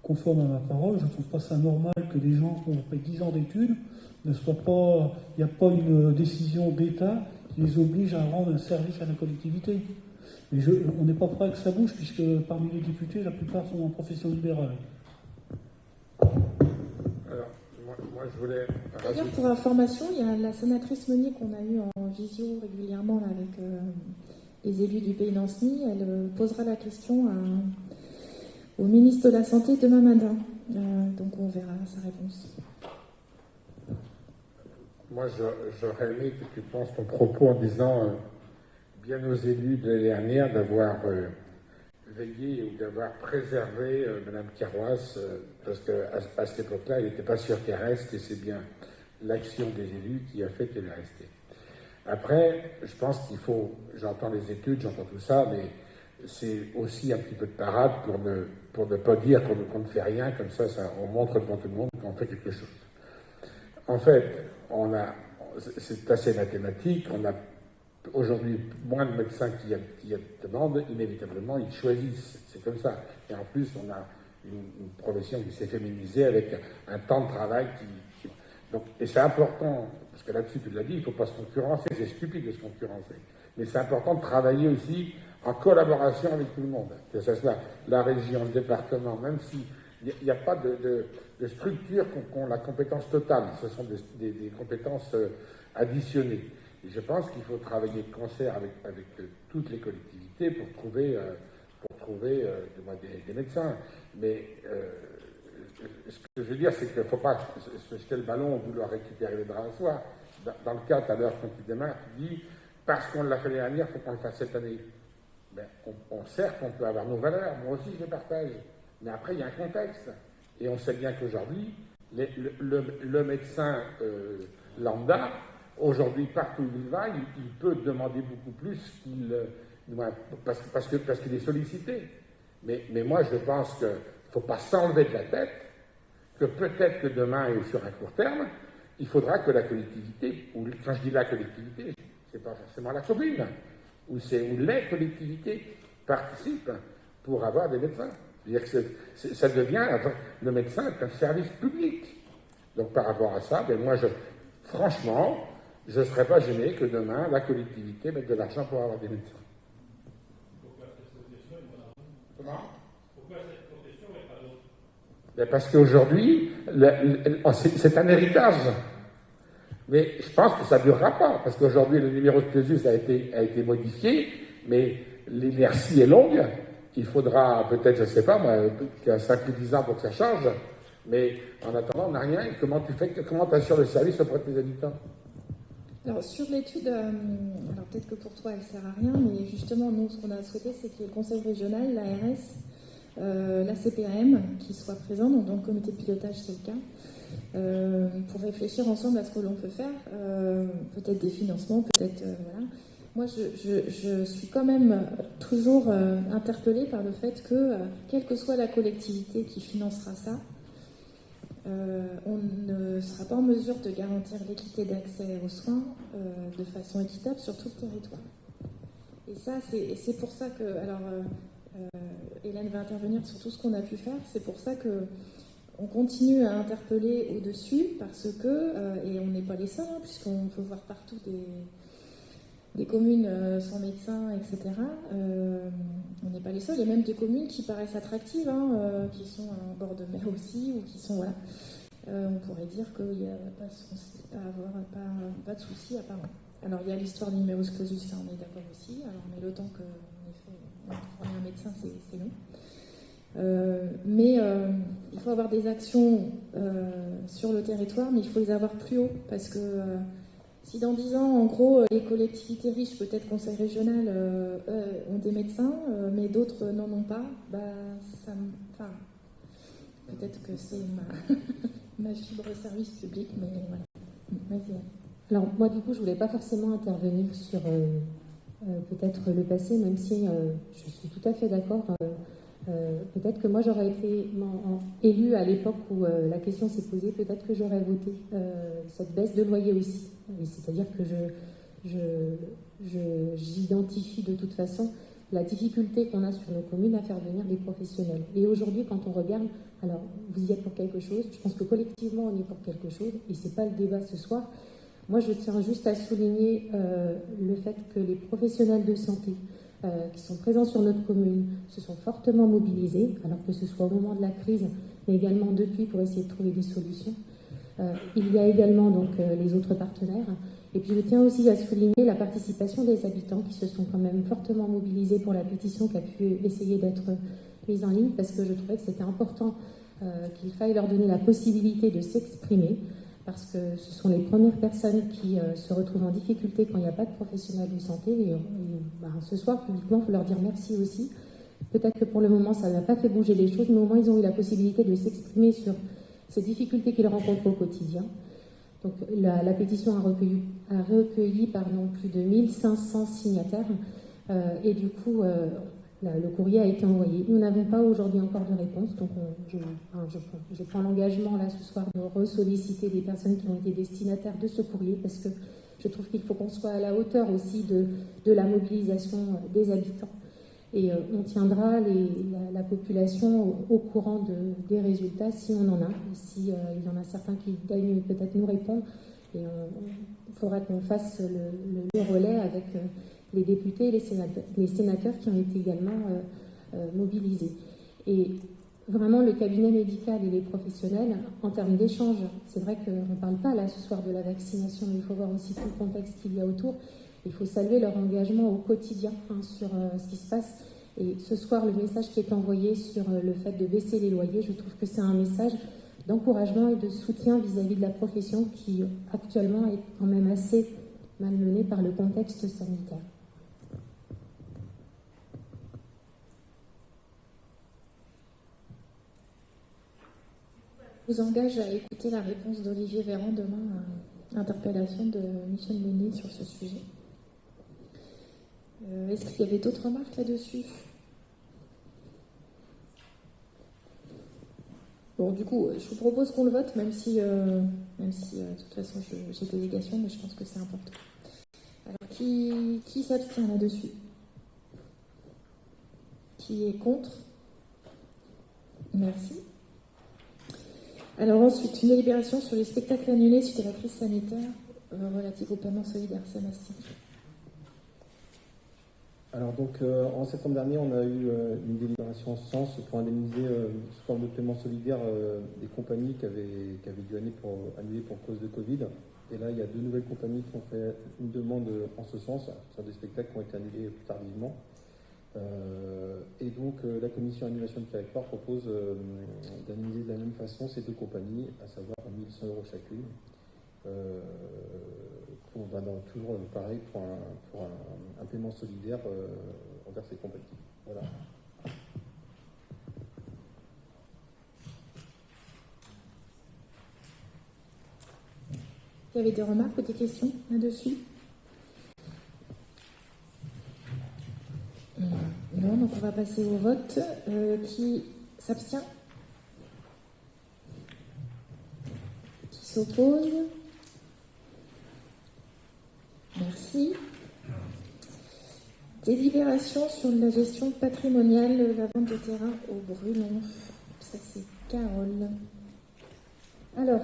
conforme à ma parole. Je ne trouve pas ça normal que des gens qui ont fait 10 ans d'études ne soient pas... Il n'y a pas une décision d'État qui les oblige à rendre un service à la collectivité. Mais on n'est pas prêt que ça bouge, puisque parmi les députés, la plupart sont en profession libérale. Alors, moi je voulais... D'ailleurs, pour information, il y a la sénatrice Meunier qu'on a eue en visio régulièrement là, avec les élus du Pays Nancy. Elle posera la question au ministre de la Santé demain matin. Donc on verra sa réponse. Moi, j'aurais aimé que tu penses ton propos en disant... bien aux élus de l'année dernière d'avoir veillé ou d'avoir préservé Mme Carroisse, parce qu'à cette époque-là, elle n'était pas sûre qu'elle reste, et c'est bien l'action des élus qui a fait qu'elle est restée. Après, je pense qu'il faut, j'entends les études, j'entends tout ça, mais c'est aussi un petit peu de parade pour ne pas dire qu'on ne fait rien, comme ça on montre devant tout le monde qu'on fait quelque chose. En fait, c'est assez mathématique, on a aujourd'hui moins de médecins qui demandent, inévitablement, ils choisissent. C'est comme ça. Et en plus, on a une profession qui s'est féminisée avec un temps de travail Donc, et c'est important, parce que là-dessus, tu l'as dit, il ne faut pas se concurrencer, c'est stupide de se concurrencer. Mais c'est important de travailler aussi en collaboration avec tout le monde. Que ce soit la région, le département, même s'il n'y a pas de structure qui ont la compétence totale. Ce sont des compétences additionnées. Et je pense qu'il faut travailler de concert avec toutes les collectivités pour trouver des médecins. Mais ce que je veux dire, c'est qu'il ne faut pas se jeter le ballon ou vouloir récupérer les draps à soir. Dans le cas, tout à l'heure, quand tu démarres, tu dis, parce qu'on l'a fait l'année dernière, il faut qu'on le fasse cette année. Ben, certes, on peut avoir nos valeurs, moi aussi je les partage, mais après, il y a un contexte. Et on sait bien qu'aujourd'hui, le médecin lambda, aujourd'hui, partout où il va, il peut demander beaucoup plus parce qu'il est sollicité. Mais moi, je pense qu'il ne faut pas s'enlever de la tête que peut-être que demain et sur un court terme, il faudra que la collectivité, ou quand je dis la collectivité, c'est pas forcément la commune, où les collectivités participent pour avoir des médecins. C'est-à-dire que ça devient, le médecin est un service public. Donc par rapport à ça, moi, franchement, je ne serais pas gêné que demain, la collectivité mette de l'argent pour avoir des médecins. Comment ? Pourquoi cette profession et pas d'autres ? Parce qu'aujourd'hui, c'est un héritage. Mais je pense que ça ne durera pas, parce qu'aujourd'hui, le numéro de clausus a été modifié, mais l'inertie est longue. Il faudra peut-être, je ne sais pas, moi, 5 ou 10 ans pour que ça change. Mais en attendant, on n'a rien. Et comment tu assures le service auprès de tes habitants ? Alors, sur l'étude, alors peut-être que pour toi, elle ne sert à rien, mais justement, nous, ce qu'on a souhaité, c'est qu'il y ait le conseil régional, l'ARS, la CPAM, qui soient présents, donc dans le comité de pilotage, c'est le cas, pour réfléchir ensemble à ce que l'on peut faire, peut-être des financements, peut-être, voilà. Moi, je suis quand même toujours interpellée par le fait que, quelle que soit la collectivité qui financera ça, on ne sera pas en mesure de garantir l'équité d'accès aux soins de façon équitable sur tout le territoire. Et ça, c'est pour ça que... Alors, Hélène va intervenir sur tout ce qu'on a pu faire. C'est pour ça qu'on continue à interpeller au-dessus parce que, et on n'est pas les seuls, hein, puisqu'on peut voir partout des communes sans médecin, etc. On n'est pas les seuls, il y a même des communes qui paraissent attractives, hein, qui sont en bord de mer aussi, ou qui sont, voilà. On pourrait dire qu'il n'y a pas de souci apparent. Alors il y a l'histoire du numerus clausus, ça on est d'accord aussi, alors, mais le temps qu'on ait un médecin, c'est long. Mais il faut avoir des actions sur le territoire, mais il faut les avoir plus haut, parce que si dans 10 ans, en gros, les collectivités riches, peut-être conseil régional, ont des médecins, mais d'autres n'en ont pas, peut-être que c'est ma fibre service public, mais voilà. Vas-y. Alors moi, du coup, je voulais pas forcément intervenir sur peut-être le passé, même si je suis tout à fait d'accord. Peut-être que moi, j'aurais été élue à l'époque où la question s'est posée, peut-être que j'aurais voté cette baisse de loyer aussi. C'est-à-dire que j'identifie de toute façon la difficulté qu'on a sur nos communes à faire venir des professionnels. Et aujourd'hui, quand on regarde, alors vous y êtes pour quelque chose, je pense que collectivement on est pour quelque chose, et c'est pas le débat ce soir. Moi, je tiens juste à souligner le fait que les professionnels de santé qui sont présents sur notre commune se sont fortement mobilisés, alors que ce soit au moment de la crise, mais également depuis pour essayer de trouver des solutions. Il y a également donc les autres partenaires. Et puis je tiens aussi à souligner la participation des habitants qui se sont quand même fortement mobilisés pour la pétition qui a pu essayer d'être mise en ligne, parce que je trouvais que c'était important qu'il faille leur donner la possibilité de s'exprimer, parce que ce sont les premières personnes qui se retrouvent en difficulté quand il n'y a pas de professionnels de santé. Et ce soir, publiquement, il faut leur dire merci aussi. Peut-être que pour le moment, ça n'a pas fait bouger les choses, mais au moins, ils ont eu la possibilité de s'exprimer sur ces difficultés qu'ils rencontrent au quotidien. Donc, la pétition a recueilli plus de 1500 signataires. Et du coup, le courrier a été envoyé. Nous n'avons pas aujourd'hui encore de réponse, donc je prends l'engagement là ce soir de ressolliciter les personnes qui ont été destinataires de ce courrier, parce que je trouve qu'il faut qu'on soit à la hauteur aussi de la mobilisation des habitants. Et on tiendra la population au courant des résultats si on en a. Si il y en a certains qui daignent peut-être nous répondre, et il faudra qu'on fasse le relais avec les députés et les sénateurs qui ont été également mobilisés. Et vraiment, le cabinet médical et les professionnels, en termes d'échange, c'est vrai qu'on ne parle pas là ce soir de la vaccination, mais il faut voir aussi tout le contexte qu'il y a autour. Il faut saluer leur engagement au quotidien sur ce qui se passe. Et ce soir, le message qui est envoyé sur le fait de baisser les loyers, je trouve que c'est un message d'encouragement et de soutien vis-à-vis de la profession qui actuellement est quand même assez malmenée par le contexte sanitaire. Je vous engage à écouter la réponse d'Olivier Véran demain à l'interpellation de Michel Meunier sur ce sujet. Est-ce qu'il y avait d'autres remarques là-dessus? Bon, du coup, je vous propose qu'on le vote, même si de toute façon j'ai délégation, mais je pense que c'est important. Alors, qui s'abstient là-dessus? Qui est contre? Merci. Alors ensuite, une délibération sur les spectacles annulés suite à la crise sanitaire relative au paiement solidaire. Sébastien. Alors donc en septembre dernier, on a eu une délibération en ce sens pour indemniser sous forme de paiement solidaire des compagnies qui avaient dû annuler pour cause de Covid. Et là, il y a 2 nouvelles compagnies qui ont fait une demande en ce sens sur des spectacles qui ont été annulés plus tardivement. Et donc la commission annulation du territoire propose d'indemniser de la même façon ces 2 compagnies, à savoir 1 100 € chacune. Toujours pareil pour un paiement solidaire envers ces compagnies. Voilà. Il y avait des remarques ou des questions là-dessus? Non, donc on va passer au vote. Qui s'abstient? Qui s'oppose? Merci. Délibération sur la gestion patrimoniale de la vente de terrain au Brulon. Ça, c'est Carole. Alors,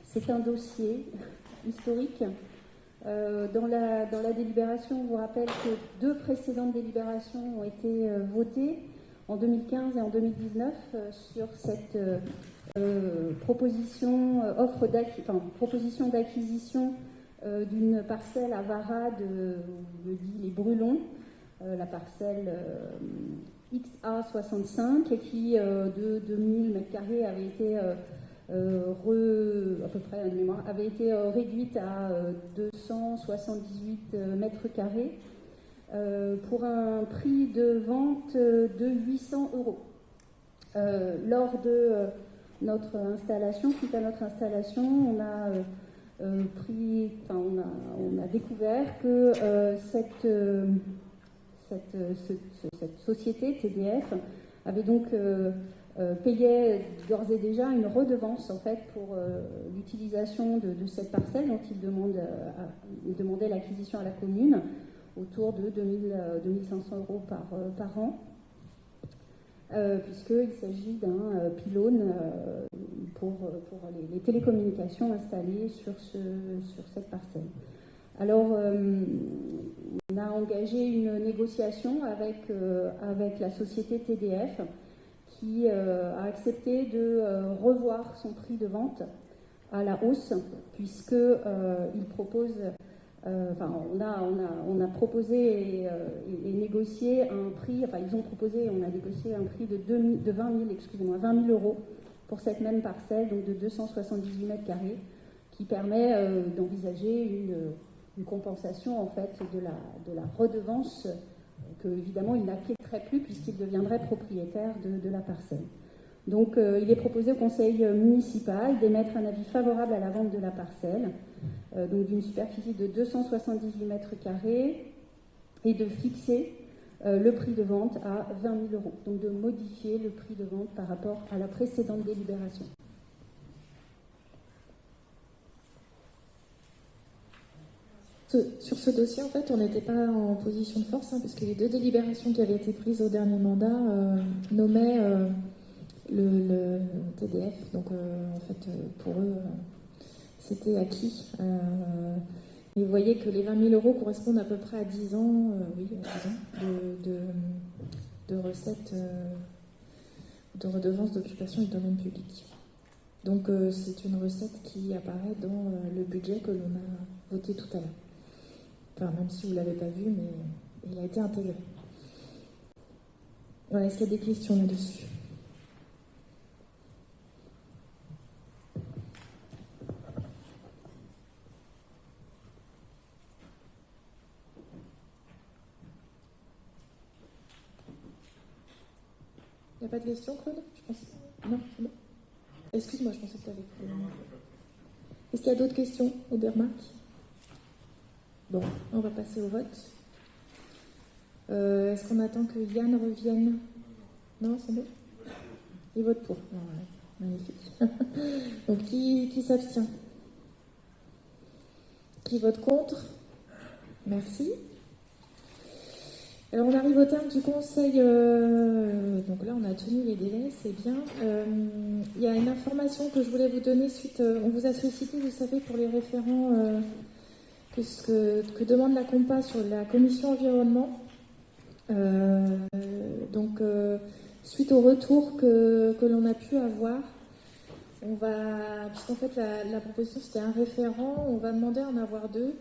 c'est un dossier historique. Dans la délibération, on vous rappelle que 2 précédentes délibérations ont été votées en 2015 et en 2019 sur cette proposition d'acquisition d'une parcelle à Varade, on le dit les Brulons, la parcelle XA65 qui de 2000 m² avait été à peu près de mémoire, avait été réduite à 278 m² pour un prix de vente de 800 €. Lors de notre installation, suite à notre installation, on a découvert que cette société TDF avait donc payait d'ores et déjà une redevance en fait pour l'utilisation de cette parcelle dont il demandait l'acquisition à la commune autour de 2500 € par an, puisqu'il s'agit d'un pylône pour les télécommunications installées sur cette parcelle. Alors, on a engagé une négociation avec la société TDF qui a accepté de revoir son prix de vente à la hausse, puisque il propose, on a proposé et négocié un prix, on a négocié un prix de 20 000 € pour cette même parcelle, donc de 278 m², qui permet d'envisager une compensation en fait de la redevance que évidemment il n'acquitterait plus puisqu'il deviendrait propriétaire de la parcelle. Donc il est proposé au conseil municipal d'émettre un avis favorable à la vente de la parcelle, donc d'une superficie de 278 m², et de fixer le prix de vente à 20 000 €, donc de modifier le prix de vente par rapport à la précédente délibération. Sur ce dossier, en fait, on n'était pas en position de force, parce que les 2 délibérations qui avaient été prises au dernier mandat nommaient le TDF. Donc, en fait, pour eux, c'était acquis. Et vous voyez que les 20 000 € correspondent à peu près à 10 ans, de recettes de redevances d'occupation du domaine public. Donc, c'est une recette qui apparaît dans le budget que l'on a voté tout à l'heure. Enfin, même si vous ne l'avez pas vu, mais il a été intégré. Voilà, est-ce qu'il y a des questions là-dessus? Il n'y a pas de questions, Claude? Je pense... Non, c'est bon. Excuse-moi, je pensais que tu avais pris. Est-ce qu'il y a d'autres questions ou des remarques? Bon, on va passer au vote. Est-ce qu'on attend que Yann revienne? Non, c'est bon? Il vote pour. Oh, ouais. Magnifique. Donc, qui s'abstient? Qui vote contre? Merci. Alors, on arrive au terme du conseil. Donc là, on a tenu les délais, c'est bien. Il y a une information que je voulais vous donner suite. On vous a sollicité, vous savez, pour les référents que demande la COMPA sur la commission environnement. Donc, suite au retour que l'on a pu avoir, puisqu'en fait la proposition c'était un référent, on va demander à en avoir deux.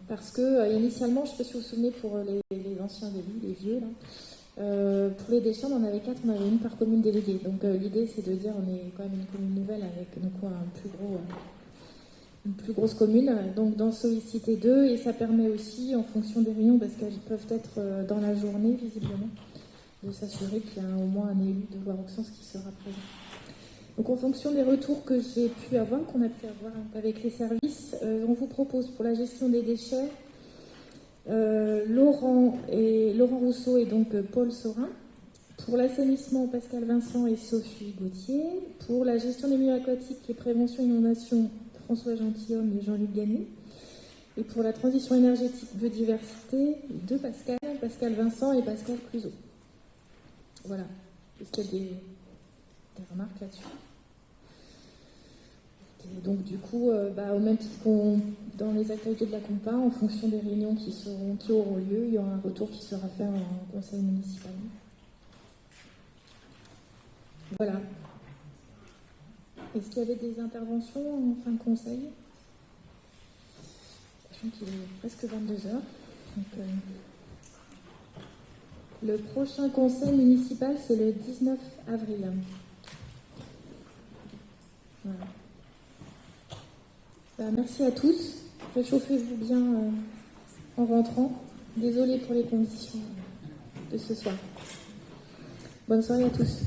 Parce que initialement, je ne sais pas si vous vous souvenez, pour les anciens élus, les vieux, là, pour les déchets, on en avait 4, on avait une par commune déléguée. Donc l'idée, c'est de dire on est quand même une commune nouvelle avec donc, une plus grosse commune. Donc d'en solliciter 2 et ça permet aussi, en fonction des réunions, parce qu'elles peuvent être dans la journée, visiblement, de s'assurer qu'il y a au moins un élu de Loire-Auxances qui sera présent. Donc en fonction des retours que j'ai pu avoir, qu'on a pu avoir avec les services, on vous propose pour la gestion des déchets Laurent Rousseau et donc Paul Saurin. Pour l'assainissement, Pascal Vincent et Sophie Gauthier. Pour la gestion des milieux aquatiques et prévention inondation, François Gentilhomme et Jean-Luc Gagné. Et pour la transition énergétique biodiversité, deux Pascal Vincent et Pascal Cluzot. Voilà. Est-ce qu'il y a des remarques là-dessus? Et donc du coup, au même titre qu'on dans les activités de la COMPA, en fonction des réunions qui auront lieu, il y aura un retour qui sera fait en conseil municipal. Voilà. Est-ce qu'il y avait des interventions en fin de conseil? Sachant qu'il est presque 22h. Donc, le prochain conseil municipal, c'est le 19 avril. Voilà. Merci à tous. Réchauffez-vous bien en rentrant. Désolée pour les conditions de ce soir. Bonne soirée à tous.